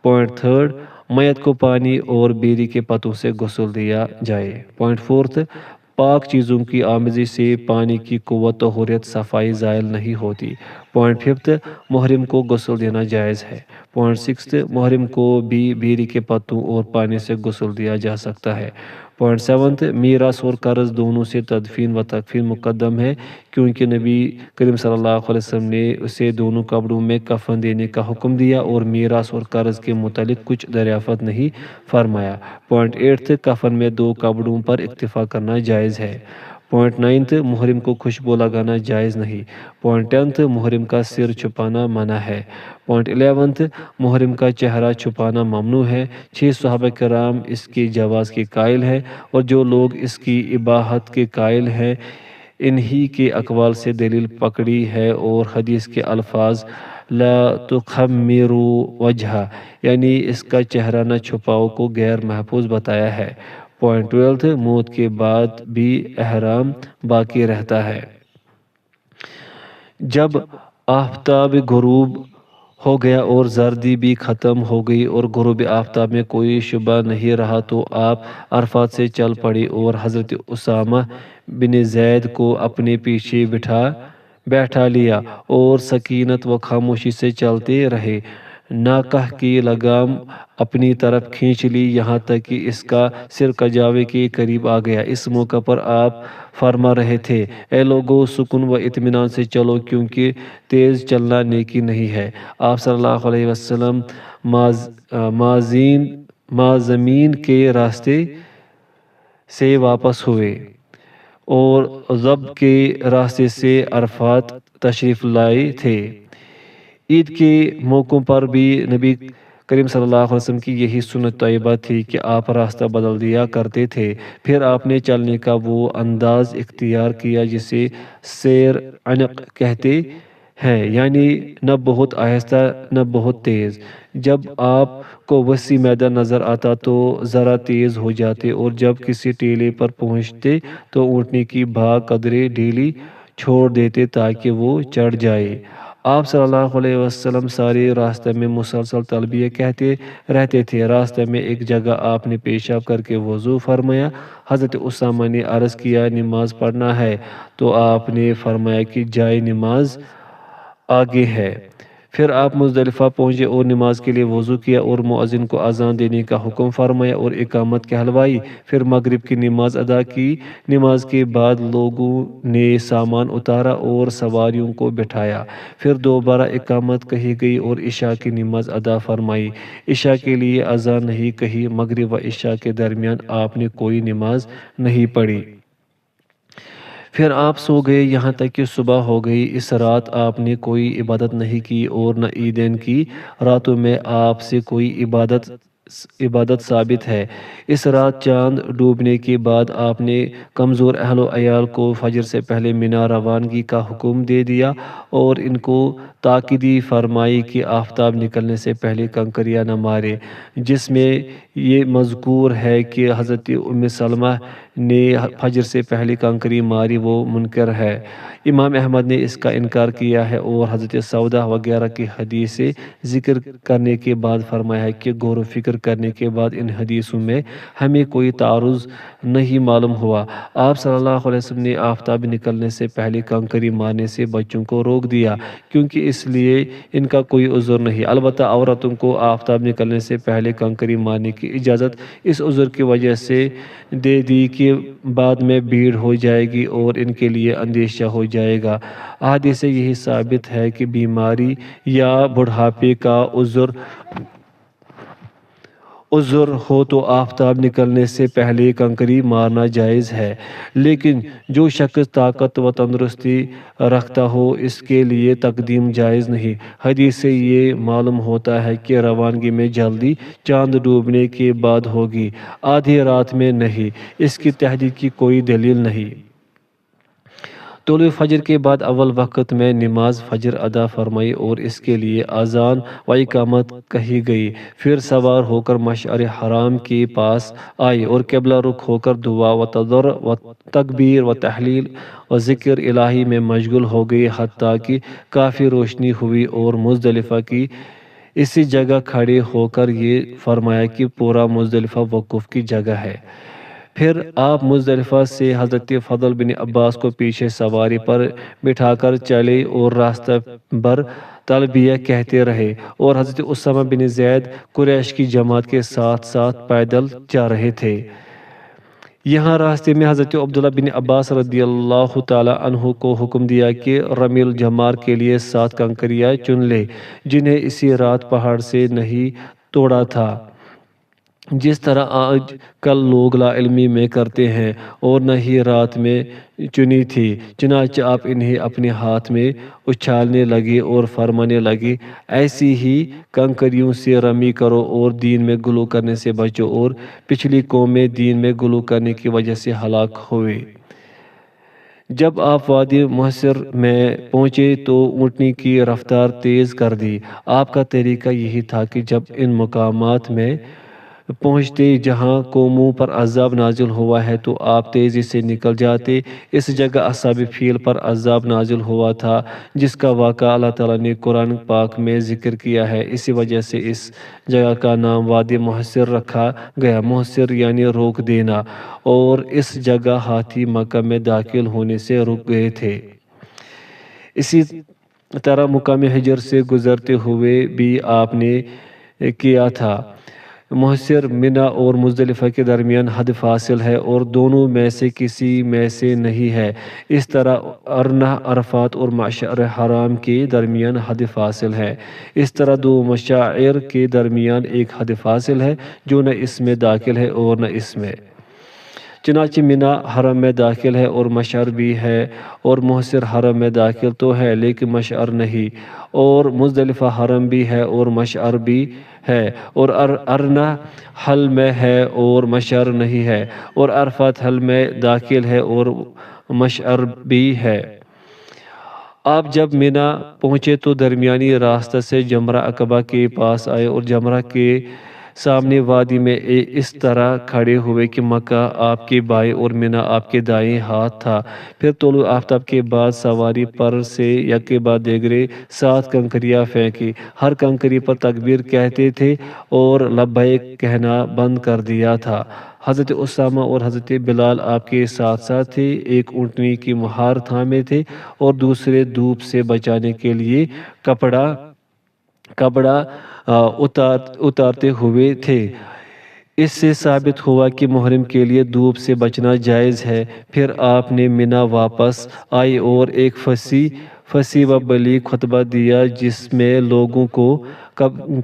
Speaker 1: پوائنٹ تھرڈ، میت کو پانی اور بیری کے پتوں سے غسل دیا جائے۔ پوائنٹ فورتھ، پاک چیزوں کی آمیزش سے پانی کی قوت طہورت صفائی زائل نہیں ہوتی۔ پوائنٹ ففتھ، محرم کو غسل دینا جائز ہے۔ پوائنٹ سکستھ، محرم کو بھی بیری کے پتوں اور پانی سے غسل دیا جا سکتا ہے۔ پوائنٹ سیونتھ، میراث اور قرض دونوں سے تدفین و تکفین مقدم ہے، کیونکہ نبی کریم صلی اللہ علیہ وسلم نے اسے دونوں قبروں میں کفن دینے کا حکم دیا اور میراث اور قرض کے متعلق کچھ دریافت نہیں فرمایا۔ پوائنٹ ایٹتھ، کفن میں دو قبروں پر اکتفا کرنا جائز ہے۔ پوائنٹ نائنتھ، محرم کو خوشبو لگانا جائز نہیں۔ پوائنٹ ٹینتھ، محرم کا سر چھپانا منع ہے۔ پوائنٹ 11، محرم کا چہرہ چھپانا ممنوع ہے۔ 6 صحابہ کرام اس کے جواز کے قائل ہیں، اور جو لوگ اس کی اباحت کے قائل ہیں انہی کے اقوال سے دلیل پکڑی ہے، اور حدیث کے الفاظ لا تخمروا وجہہ یعنی اس کا چہرہ نہ چھپاؤ کو غیر محفوظ بتایا ہے۔ پوائنٹ 12، موت کے بعد بھی احرام باقی رہتا ہے۔ جب آفتاب غروب ہو گیا اور زردی بھی ختم ہو گئی اور غروب آفتاب میں کوئی شبہ نہیں رہا تو آپ عرفات سے چل پڑے اور حضرت اسامہ بن زید کو اپنے پیچھے بیٹھا لیا اور سکینت و خاموشی سے چلتے رہے۔ ناکہ کی لگام اپنی طرف کھینچ لی یہاں تک کہ اس کا سر کجاوے کے قریب آ گیا۔ اس موقع پر آپ فرما رہے تھے، اے لوگو سکون و اطمینان سے چلو، کیونکہ تیز چلنا نیکی نہیں ہے۔ آپ صلی اللہ علیہ وسلم مازمین کے راستے سے واپس ہوئے اور ضب کے راستے سے عرفات تشریف لائے تھے۔ عید کے موقعوں پر بھی نبی کریم صلی اللہ علیہ وسلم کی یہی سنت طیبہ تھی کہ آپ راستہ بدل دیا کرتے تھے۔ پھر آپ نے چلنے کا وہ انداز اختیار کیا جسے سیر عنق کہتے ہیں، یعنی نہ بہت آہستہ نہ بہت تیز۔ جب آپ کو وسیع میدان نظر آتا تو ذرا تیز ہو جاتے، اور جب کسی ٹیلے پر پہنچتے تو اونٹنی کی بھاگ قدرے ڈھیلی چھوڑ دیتے تاکہ وہ چڑھ جائے۔ آپ صلی اللہ علیہ وسلم سارے راستے میں مسلسل تلبیہ کہتے رہتے تھے۔ راستے میں ایک جگہ آپ نے پیشاب کر کے وضو فرمایا۔ حضرت اسامہ نے عرض کیا، نماز پڑھنا ہے؟ تو آپ نے فرمایا کہ جائے نماز آگے ہے۔ پھر آپ مزدلفہ پہنچے اور نماز کے لیے وضو کیا اور مؤذن کو اذان دینے کا حکم فرمایا اور اقامت کہلوائی۔ پھر مغرب کی نماز ادا کی۔ نماز کے بعد لوگوں نے سامان اتارا اور سواریوں کو بٹھایا۔ پھر دوبارہ اقامت کہی گئی اور عشاء کی نماز ادا فرمائی۔ عشاء کے لیے اذان نہیں کہی۔ مغرب و عشاء کے درمیان آپ نے کوئی نماز نہیں پڑھی۔ پھر آپ سو گئے یہاں تک کہ صبح ہو گئی۔ اس رات آپ نے کوئی عبادت نہیں کی اور نہ عیدین کی راتوں میں آپ سے کوئی عبادت ثابت ہے۔ اس رات چاند ڈوبنے کے بعد آپ نے کمزور اہل و عیال کو فجر سے پہلے مینا روانگی کا حکم دے دیا اور ان کو تاکید فرمائی کہ آفتاب نکلنے سے پہلے کنکریاں نہ مارے۔ جس میں یہ مذکور ہے کہ حضرت ام سلمہ نے فجر سے پہلے کنکری ماری، وہ منکر ہے۔ امام احمد نے اس کا انکار کیا ہے اور حضرت سودا وغیرہ کی حدیثیں ذکر کرنے کے بعد فرمایا ہے کہ غور و فکر کرنے کے بعد ان حدیثوں میں ہمیں کوئی تعارض نہیں معلوم ہوا۔ آپ صلی اللہ علیہ وسلم نے آفتاب نکلنے سے پہلے کنکری مارنے سے بچوں کو روک دیا، کیونکہ اس لیے ان کا کوئی عذر نہیں۔ البتہ عورتوں کو آفتاب نکلنے سے پہلے کنکری مارنے کی اجازت اس عذر کی وجہ سے دے دی کہ بعد میں بھیڑ ہو جائے گی اور ان کے لیے اندیشہ ہو جائے گا۔ احادیث سے یہی ثابت ہے کہ بیماری یا بڑھاپے کا عذر ہو تو آفتاب نکلنے سے پہلے کنکری مارنا جائز ہے، لیکن جو شخص طاقت و تندرستی رکھتا ہو اس کے لیے تقدیم جائز نہیں۔ حدیث سے یہ معلوم ہوتا ہے کہ روانگی میں جلدی چاند ڈوبنے کے بعد ہوگی، آدھی رات میں نہیں۔ اس کی تحدید کی کوئی دلیل نہیں۔ طلوع فجر کے بعد اول وقت میں نماز فجر ادا فرمائی اور اس کے لیے اذان و اقامت کہی گئی۔ پھر سوار ہو کر مشعر حرام کے پاس آئے اور قبلہ رخ ہو کر دعا و تضرع و تکبیر و تحلیل و ذکر الہی میں مشغول ہو گئے، حتیٰ کہ کافی روشنی ہوئی اور مزدلفہ کی اسی جگہ کھڑے ہو کر یہ فرمایا کہ پورا مزدلفہ وقوف کی جگہ ہے۔ پھر آپ مزدلفہ سے حضرت فضل بن عباس کو پیچھے سواری پر بٹھا کر چلے اور راستہ بھر تلبیہ کہتے رہے، اور حضرت اسامہ بن زید قریش کی جماعت کے ساتھ ساتھ پیدل چل رہے تھے۔ یہاں راستے میں حضرت عبداللہ بن عباس رضی اللہ تعالی عنہ کو حکم دیا کہ رمی الجمار کے لیے 7 کنکریاں چن لے، جنہیں اسی رات پہاڑ سے نہیں توڑا تھا، جس طرح آج کل لوگ لا علمی میں کرتے ہیں، اور نہ ہی رات میں چنی تھی۔ چنانچہ آپ انہیں اپنے ہاتھ میں اچھالنے لگے اور فرمانے لگے، ایسی ہی کنکریوں سے رمی کرو اور دین میں غلو کرنے سے بچو، اور پچھلی قومیں دین میں غلو کرنے کی وجہ سے ہلاک ہوئے۔ جب آپ وادی محصر میں پہنچے تو اونٹنی کی رفتار تیز کر دی۔ آپ کا طریقہ یہی تھا کہ جب ان مقامات میں پہنچتے جہاں قوموں پر عذاب نازل ہوا ہے تو آپ تیزی سے نکل جاتے۔ اس جگہ اصحاب فیل پر عذاب نازل ہوا تھا، جس کا واقعہ اللہ تعالیٰ نے قرآن پاک میں ذکر کیا ہے۔ اسی وجہ سے اس جگہ کا نام وادی محصر رکھا گیا۔ محصر یعنی روک دینا، اور اس جگہ ہاتھی مکہ میں داخل ہونے سے رک گئے تھے۔ اسی طرح مقام حجر سے گزرتے ہوئے بھی آپ نے کیا تھا۔ محصر، منی اور مزدلفہ کے درمیان حد فاصل ہے، اور دونوں میں سے کسی میں سے نہیں ہے۔ اس طرح ارنہ، عرفات اور مشعر حرام کے درمیان حد فاصل ہے۔ اس طرح 2 مشاعر کے درمیان ایک حد فاصل ہے، جو نہ اس میں داخل ہے اور نہ اس میں۔ چنانچہ منی حرم میں داخل ہے اور مشعر بھی ہے، اور محصر حرم میں داخل تو ہے لیکن مشعر نہیں، اور مزدلفہ حرم بھی ہے اور مشعر بھی ہے، اور ارنہ حل میں ہے اور مشعر نہیں ہے، اور عرفات حل میں داخل ہے اور مشعر بھی ہے۔ آپ جب منی پہنچے تو درمیانی راستہ سے جمرہ عقبہ کے پاس آئے اور جمرہ کے سامنے وادی میں اس طرح کھڑے ہوئے کہ مکہ آپ کے بائیں اور منی آپ کے دائیں ہاتھ تھا۔ پھر طلوع آفتاب کے بعد سواری پر سے یکے بعد دیگرے 7 کنکریاں پھینکی۔ ہر کنکری پر تکبیر کہتے تھے اور لبیک کہنا بند کر دیا تھا۔ حضرت اسامہ اور حضرت بلال آپ کے ساتھ ساتھ تھے، ایک اونٹنی کی مہار تھامے تھے اور دوسرے دھوپ سے بچانے کے لیے کپڑا اتارتے ہوئے تھے۔ اس سے ثابت ہوا کہ محرم کے لیے دھوپ سے بچنا جائز ہے۔ پھر آپ نے منی واپس آئے اور ایک فصیح و بلیغ خطبہ دیا، جس میں لوگوں کو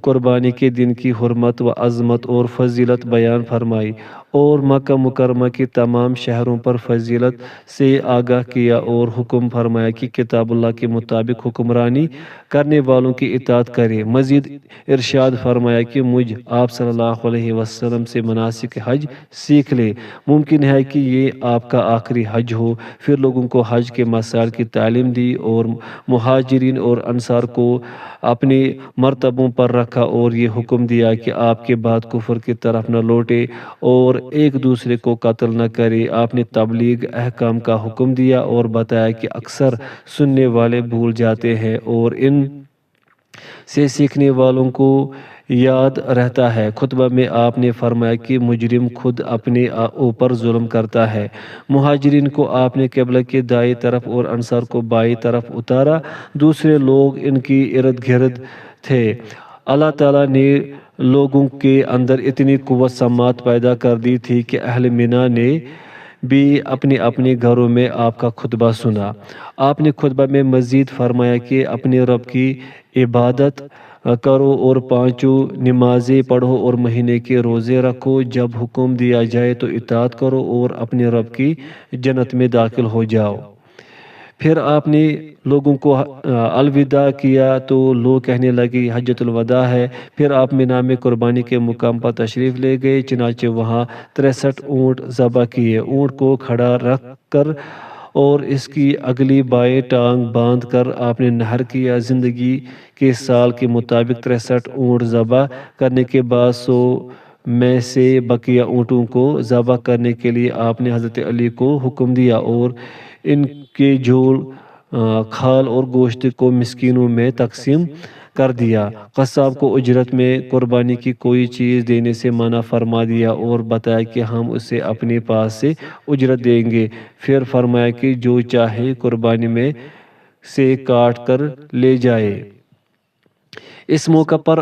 Speaker 1: قربانی کے دن کی حرمت و عظمت اور فضیلت بیان فرمائی، اور مکہ مکرمہ کے تمام شہروں پر فضیلت سے آگاہ کیا، اور حکم فرمایا کہ کتاب اللہ کے مطابق حکمرانی کرنے والوں کی اطاعت کریں۔ مزید ارشاد فرمایا کہ مجھ آپ صلی اللہ علیہ وسلم سے مناسک حج سیکھ لیں، ممکن ہے کہ یہ آپ کا آخری حج ہو۔ پھر لوگوں کو حج کے مسائل کی تعلیم دی اور مہاجرین اور انصار کو اپنے مرتبوں پر رکھا، اور یہ حکم دیا کہ آپ کے بعد کفر کی طرف نہ لوٹے اور ایک دوسرے کو قتل نہ کرے۔ آپ نے تبلیغ احکام کا حکم دیا اور بتایا کہ اکثر سننے والے بھول جاتے ہیں اور ان سے سیکھنے والوں کو یاد رہتا ہے۔ خطبہ میں آپ نے فرمایا کہ مجرم خود اپنے اوپر ظلم کرتا ہے۔ مہاجرین کو آپ نے قبلہ کے دائیں طرف اور انصار کو بائیں طرف اتارا، دوسرے لوگ ان کی ارد گرد تھے۔ اللہ تعالیٰ نے لوگوں کے اندر اتنی قوت سماعت پیدا کر دی تھی کہ اہل منی نے بھی اپنے اپنے گھروں میں آپ کا خطبہ سنا۔ آپ نے خطبہ میں مزید فرمایا کہ اپنے رب کی عبادت کرو اور 5 نمازیں پڑھو اور مہینے کے روزے رکھو، جب حکم دیا جائے تو اطاعت کرو اور اپنے رب کی جنت میں داخل ہو جاؤ۔ پھر آپ نے لوگوں کو الوداع کیا تو لوگ کہنے لگے حجۃ الوداع ہے۔ پھر آپ منی میں قربانی کے مقام پر تشریف لے گئے، چنانچہ وہاں 63 اونٹ ذبح کیے۔ اونٹ کو کھڑا رکھ کر اور اس کی اگلی بائیں ٹانگ باندھ کر آپ نے نحر کیا۔ زندگی کے سال کے مطابق 63 اونٹ ذبح کرنے کے بعد 100 میں سے بقیہ اونٹوں کو ذبح کرنے کے لیے آپ نے حضرت علی کو حکم دیا اور ان کے جول، کھال اور گوشت کو مسکینوں میں تقسیم کر دیا۔ قصاب کو اجرت میں قربانی کی کوئی چیز دینے سے منع فرما دیا اور بتایا کہ ہم اسے اپنے پاس سے اجرت دیں گے۔ پھر فرمایا کہ جو چاہے قربانی میں سے کاٹ کر لے جائے۔ اس موقع پر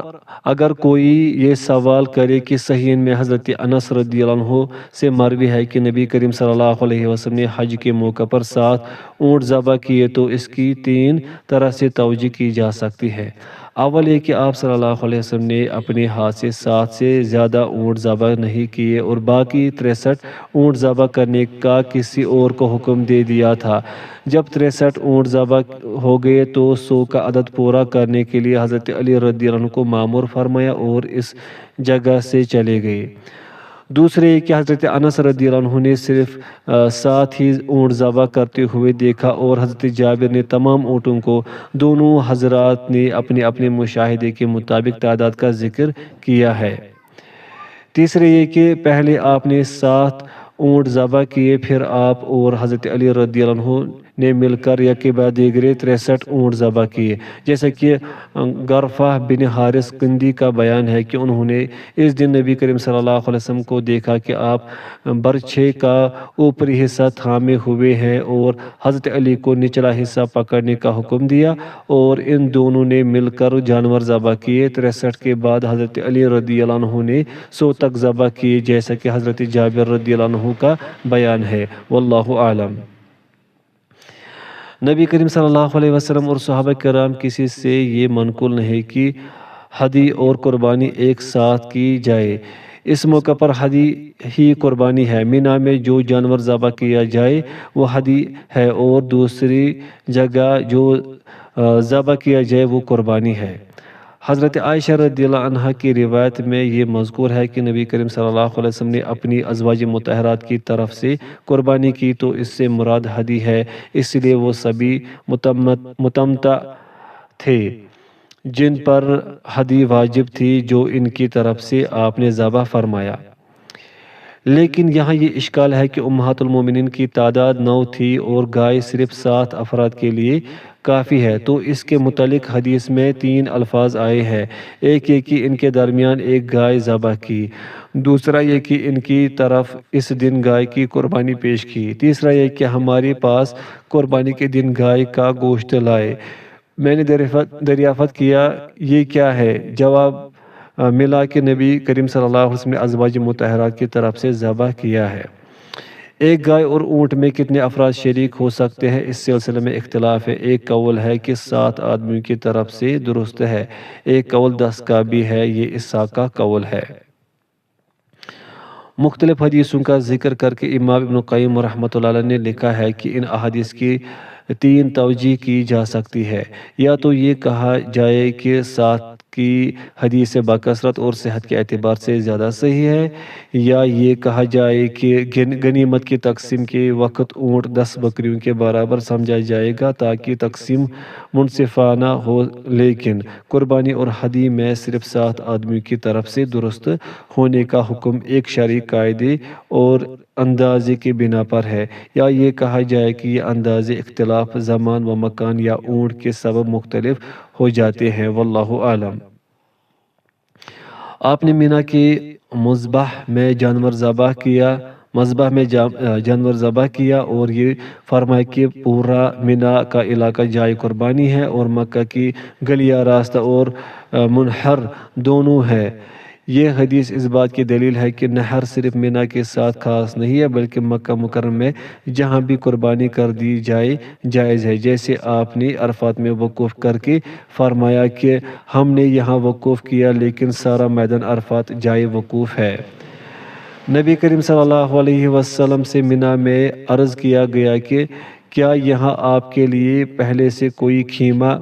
Speaker 1: اگر کوئی یہ سوال کرے کہ صحیحین میں حضرت انس رضی اللہ عنہ سے مروی ہے کہ نبی کریم صلی اللہ علیہ وسلم نے حج کے موقع پر 7 اونٹ ذبح کیے، تو اس کی 3 طرح سے توجہ کی جا سکتی ہے۔ اول یہ کہ آپ صلی اللہ علیہ وسلم نے اپنے ہاتھ سے 7 سے زیادہ اونٹ ذبح نہیں کیے اور باقی 63 اونٹ ذبح کرنے کا کسی اور کو حکم دے دیا تھا۔ جب 63 اونٹ ذبح ہو گئے تو 100 کا عدد پورا کرنے کے لیے حضرت علی رضی اللہ عنہ کو مامور فرمایا اور اس جگہ سے چلے گئے۔ دوسرے یہ کہ حضرت انس رضی اللہ عنہ نے صرف 7 ہی اونٹ ذبح کرتے ہوئے دیکھا اور حضرت جابر نے تمام اونٹوں کو۔ دونوں حضرات نے اپنے اپنے مشاہدے کے مطابق تعداد کا ذکر کیا ہے۔ تیسرے یہ کہ پہلے آپ نے 7 اونٹ ذبح کیے، پھر آپ اور حضرت علی رضی اللہ عنہ نے مل کر یکے بعد دیگرے 63 اونٹ ذبح کیے، جیسا کہ غرفہ بن حارث قندی کا بیان ہے کہ انہوں نے اس دن نبی کریم صلی اللہ علیہ وسلم کو دیکھا کہ آپ برچھے کا اوپری حصہ تھامے ہوئے ہیں اور حضرت علی کو نچلا حصہ پکڑنے کا حکم دیا، اور ان دونوں نے مل کر جانور ذبح کیے۔ 63 کے بعد حضرت علی رضی اللہ عنہ نے 100 تک ذبح کیے، جیسا کہ حضرت جابر رضی اللہ عنہ کا بیان ہے۔ واللہ اعلم۔ نبی کریم صلی اللہ علیہ وسلم اور صحابہ کرام کسی سے یہ منقول نہیں کہ ہدی اور قربانی ایک ساتھ کی جائے۔ اس موقع پر ہدی ہی قربانی ہے۔ مینا میں جو جانور ذبح کیا جائے وہ ہدی ہے اور دوسری جگہ جو ذبح کیا جائے وہ قربانی ہے۔ حضرت عائشہ رضی اللہ عنہ کی روایت میں یہ مذکور ہے کہ نبی کریم صلی اللہ علیہ وسلم نے اپنی ازواج مطہرات کی طرف سے قربانی کی، تو اس سے مراد ہدی ہے، اس لیے وہ سبھی متمتع تھے جن پر ہدی واجب تھی، جو ان کی طرف سے آپ نے ذبح فرمایا۔ لیکن یہاں یہ اشکال ہے کہ امہات المومنین کی تعداد 9 تھی اور گائے صرف 7 افراد کے لیے کافی ہے، تو اس کے متعلق حدیث میں 3 الفاظ آئے ہیں۔ ایک یہ کہ ان کے درمیان ایک گائے ذبح کی، دوسرا یہ کہ ان کی طرف اس دن گائے کی قربانی پیش کی، تیسرا یہ کہ ہمارے پاس قربانی کے دن گائے کا گوشت لائے۔ میں نے دریافت کیا یہ کیا ہے؟ جواب ملا کہ نبی کریم صلی اللہ علیہ وسلم نے ازواج مطہرات کی طرف سے ذبح کیا ہے۔ ایک گائے اور اونٹ میں کتنے افراد شریک ہو سکتے ہیں، اس سلسلے میں اختلاف ہے۔ ایک قول ہے کہ 7 آدمیوں کی طرف سے درست ہے، ایک قول 10 کا بھی ہے، یہ اسحاق کا قول ہے۔ مختلف حدیثوں کا ذکر کر کے امام ابن قیم رحمۃ اللہ علیہ نے لکھا ہے کہ ان احادیث کی 3 توجہ کی جا سکتی ہے۔ یا تو یہ کہا جائے کہ 7 کی حدیث بکثرت اور صحت کے اعتبار سے زیادہ صحیح ہے، یا یہ کہا جائے کہ غنیمت کی تقسیم کے وقت اونٹ 10 بکریوں کے برابر سمجھا جائے گا تاکہ تقسیم منصفانہ ہو، لیکن قربانی اور ہدی میں صرف 7 آدمیوں کی طرف سے درست ہونے کا حکم ایک شرعی قاعدے اور اندازے کی بنا پر ہے، یا یہ کہا جائے کہ یہ اندازے اختلاف زمان و مکان یا اونٹ کے سبب مختلف ہو جاتے ہیں۔ واللہ اعلم۔ آپ نے مینا کے مذبح میں جانور ذبح کیا اور یہ فرمایا کہ پورا مینا کا علاقہ جائے قربانی ہے اور مکہ کی گلیاں راستہ اور منحر دونوں ہے۔ یہ حدیث اس بات کی دلیل ہے کہ نحر صرف مینا کے ساتھ خاص نہیں ہے بلکہ مکہ مکرمہ میں جہاں بھی قربانی کر دی جائے جائز ہے، جیسے آپ نے عرفات میں وقوف کر کے فرمایا کہ ہم نے یہاں وقوف کیا لیکن سارا میدان عرفات جائے وقوف ہے۔ نبی کریم صلی اللہ علیہ وسلم سے مینا میں عرض کیا گیا کہ کیا یہاں آپ کے لیے پہلے سے کوئی خیمہ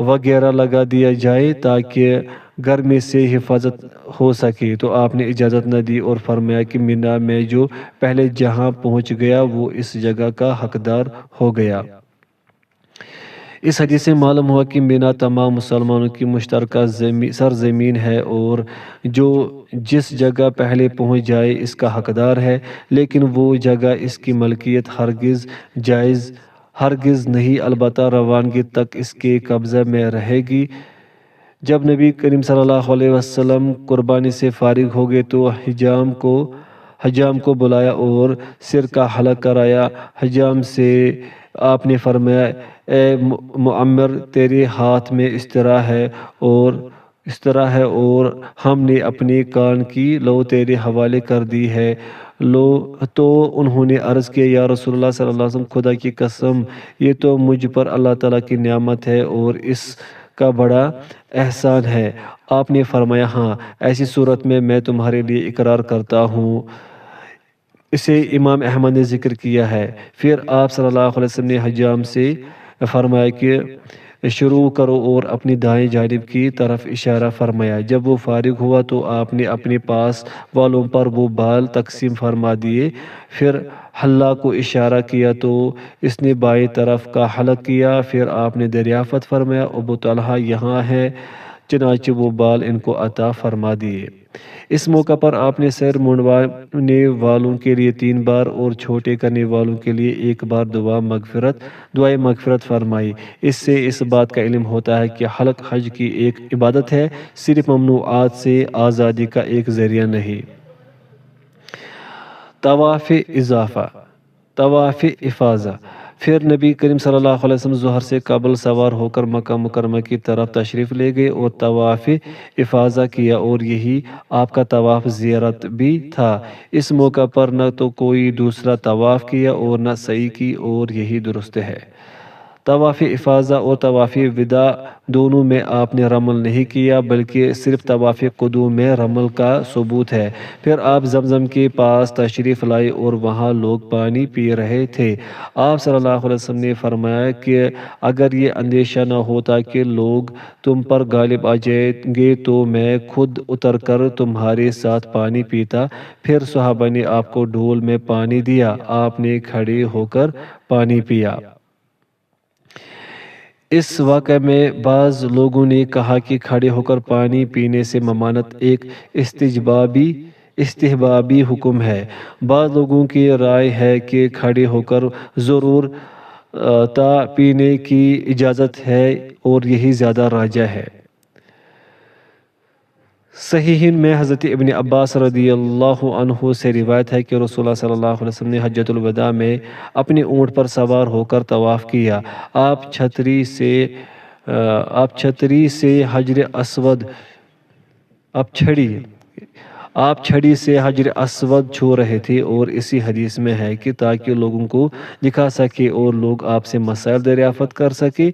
Speaker 1: وغیرہ لگا دیا جائے تاکہ گرمی سے حفاظت ہو سکے، تو آپ نے اجازت نہ دی اور فرمایا کہ مینا میں جو پہلے جہاں پہنچ گیا وہ اس جگہ کا حقدار ہو گیا۔ اس حدیث سے معلوم ہوا کہ مینا تمام مسلمانوں کی مشترکہ سرزمین ہے اور جو جس جگہ پہلے پہنچ جائے اس کا حقدار ہے، لیکن وہ جگہ اس کی ملکیت ہرگز نہیں، البتہ روانگی تک اس کے قبضہ میں رہے گی۔ جب نبی کریم صلی اللہ علیہ وسلم قربانی سے فارغ ہو گئے تو حجام کو بلایا اور سر کا حلق کرایا۔ حجام سے آپ نے فرمایا، اے معمر، تیرے ہاتھ میں اس طرح ہے اور ہم نے اپنے کان کی لو تیرے حوالے کر دی ہے۔ تو انہوں نے عرض کیا، یا رسول اللہ صلی اللہ علیہ وسلم، خدا کی قسم، یہ تو مجھ پر اللہ تعالیٰ کی نعمت ہے اور اس کا بڑا احسان ہے۔ آپ نے فرمایا، ہاں، ایسی صورت میں تمہارے لیے اقرار کرتا ہوں۔ اسے امام احمد نے ذکر کیا ہے۔ پھر آپ صلی اللہ علیہ وسلم نے حجام سے فرمایا کہ شروع کرو اور اپنی دائیں جانب کی طرف اشارہ فرمایا۔ جب وہ فارغ ہوا تو آپ نے اپنے پاس والوں پر وہ بال تقسیم فرما دیے۔ پھر حلہ کو اشارہ کیا تو اس نے بائیں طرف کا حلق کیا۔ پھر آپ نے دریافت فرمایا، ابو طلحہ یہاں ہے، چنانچہ وہ بال ان کو عطا فرما دیے۔ اس موقع پر آپ نے سر منڈوانے والوں کے لیے 3 بار اور چھوٹے کرنے والوں کے لیے 1 بار دعائے مغفرت فرمائی۔ اس سے اس بات کا علم ہوتا ہے کہ حلق حج کی ایک عبادت ہے، صرف ممنوعات سے آزادی کا ایک ذریعہ نہیں۔ طواف افاضہ۔ پھر نبی کریم صلی اللہ علیہ وسلم ظہر سے قبل سوار ہو کر مکہ مکرمہ کی طرف تشریف لے گئے اور طواف افاضہ کیا، اور یہی آپ کا طواف زیارت بھی تھا۔ اس موقع پر نہ تو کوئی دوسرا طواف کیا اور نہ سعی کی، اور یہی درست ہے۔ طواف افاضہ اور طواف وداع دونوں میں آپ نے رمل نہیں کیا، بلکہ صرف طواف قدوم میں رمل کا ثبوت ہے۔ پھر آپ زمزم کے پاس تشریف لائے اور وہاں لوگ پانی پی رہے تھے۔ آپ صلی اللہ علیہ وسلم نے فرمایا کہ اگر یہ اندیشہ نہ ہوتا کہ لوگ تم پر غالب آ جائیں گے تو میں خود اتر کر تمہارے ساتھ پانی پیتا۔ پھر صحابہ نے آپ کو ڈھول میں پانی دیا، آپ نے کھڑے ہو کر پانی پیا۔ اس واقعے میں بعض لوگوں نے کہا کہ کھڑے ہو کر پانی پینے سے ممانعت ایک استحبابی حکم ہے۔ بعض لوگوں کی رائے ہے کہ کھڑے ہو کر ضرور تا پینے کی اجازت ہے، اور یہی زیادہ راجح ہے۔ صحیحین میں حضرت ابن عباس رضی اللہ عنہ سے روایت ہے کہ رسول اللہ صلی اللہ علیہ وسلم نے حجۃ الوداع میں اپنے اونٹ پر سوار ہو کر طواف کیا۔ آپ چھڑی سے حجر اسود چھو رہے تھے، اور اسی حدیث میں ہے کہ تاکہ لوگوں کو دکھا سکے اور لوگ آپ سے مسائل دریافت کر سکے،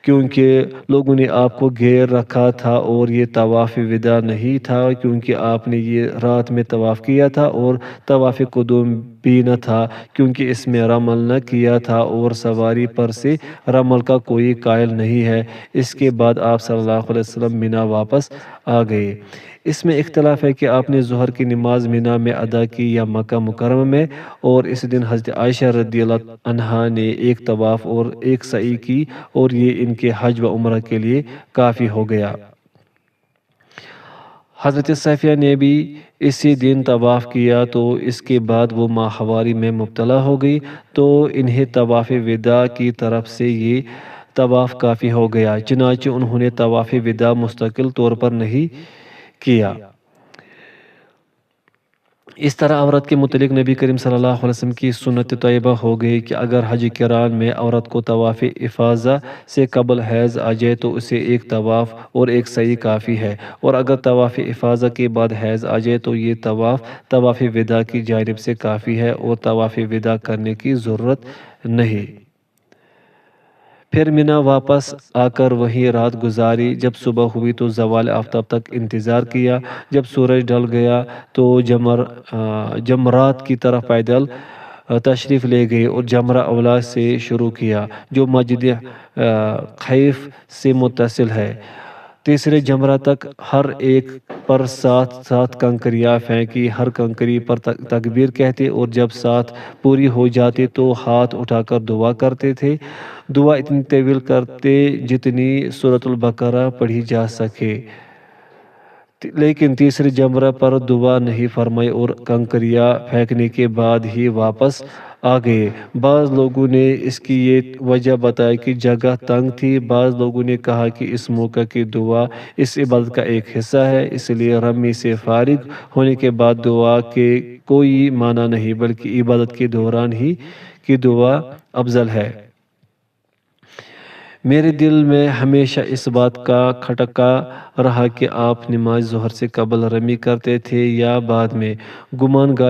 Speaker 1: کیونکہ لوگوں نے آپ کو گھیر رکھا تھا، اور یہ طواف وداع نہیں تھا کیونکہ آپ نے یہ رات میں طواف کیا تھا، اور طواف قدوم بھی نہ تھا کیونکہ اس میں رمل نہ کیا تھا، اور سواری پر سے رمل کا کوئی قائل نہیں ہے۔ اس کے بعد آپ صلی اللہ علیہ وسلم مینا واپس آ گئے۔ اس میں اختلاف ہے کہ آپ نے ظہر کی نماز مینا میں ادا کی یا مکہ مکرمہ میں، اور اس دن حضرت عائشہ رضی اللہ عنہا نے 1 طواف اور 1 سعی کی، اور یہ ان کے حج و عمرہ کے لیے کافی ہو گیا۔ حضرت صفیہ نے بھی اسی دن طواف کیا، تو اس کے بعد وہ ماہواری میں مبتلا ہو گئی، تو انہیں طواف وداع کی طرف سے یہ طواف کافی ہو گیا، چنانچہ انہوں نے طواف وداع مستقل طور پر نہیں کیا۔ اس طرح عورت کے متعلق نبی کریم صلی اللہ علیہ وسلم کی سنت طیبہ ہو گئی کہ اگر حج کران میں عورت کو طواف افاضہ سے قبل حیض آ جائے تو اسے 1 طواف اور 1 سعی کافی ہے، اور اگر طواف افاضہ کے بعد حیض آ جائے تو یہ طواف وداع کی جانب سے کافی ہے، اور طواف وداع کرنے کی ضرورت نہیں۔ پھر مینا واپس آ کر وہیں رات گزاری۔ جب صبح ہوئی تو زوال آفتاب تک انتظار کیا۔ جب سورج ڈھل گیا تو جمرات کی طرف پیدل تشریف لے گئے اور جمرہ اولا سے شروع کیا، جو مسجد خیف سے متصل ہے۔ تیسرے جمرہ تک ہر ایک پر 7 کنکریاں پھینکی، ہر کنکری پر تکبیر کہتے، اور جب 7 پوری ہو جاتے تو ہاتھ اٹھا کر دعا کرتے تھے۔ دعا اتنی طویل کرتے جتنی سورۃ البقرہ پڑھی جا سکے، لیکن تیسرے جمرہ پر دعا نہیں فرمائی اور کنکریاں پھینکنے کے بعد ہی واپس آ گئے۔ بعض لوگوں نے اس کی یہ وجہ بتائی کہ جگہ تنگ تھی۔ بعض لوگوں نے کہا کہ اس موقع کی دعا اس عبادت کا ایک حصہ ہے، اس لیے رمی سے فارغ ہونے کے بعد دعا کے کوئی معنی نہیں، بلکہ عبادت کے دوران ہی کی دعا افضل ہے۔ میرے دل میں ہمیشہ اس بات کا کھٹکا رہا کہ آپ نماز ظہر سے قبل رمی کرتے تھے یا بعد میں۔ گمان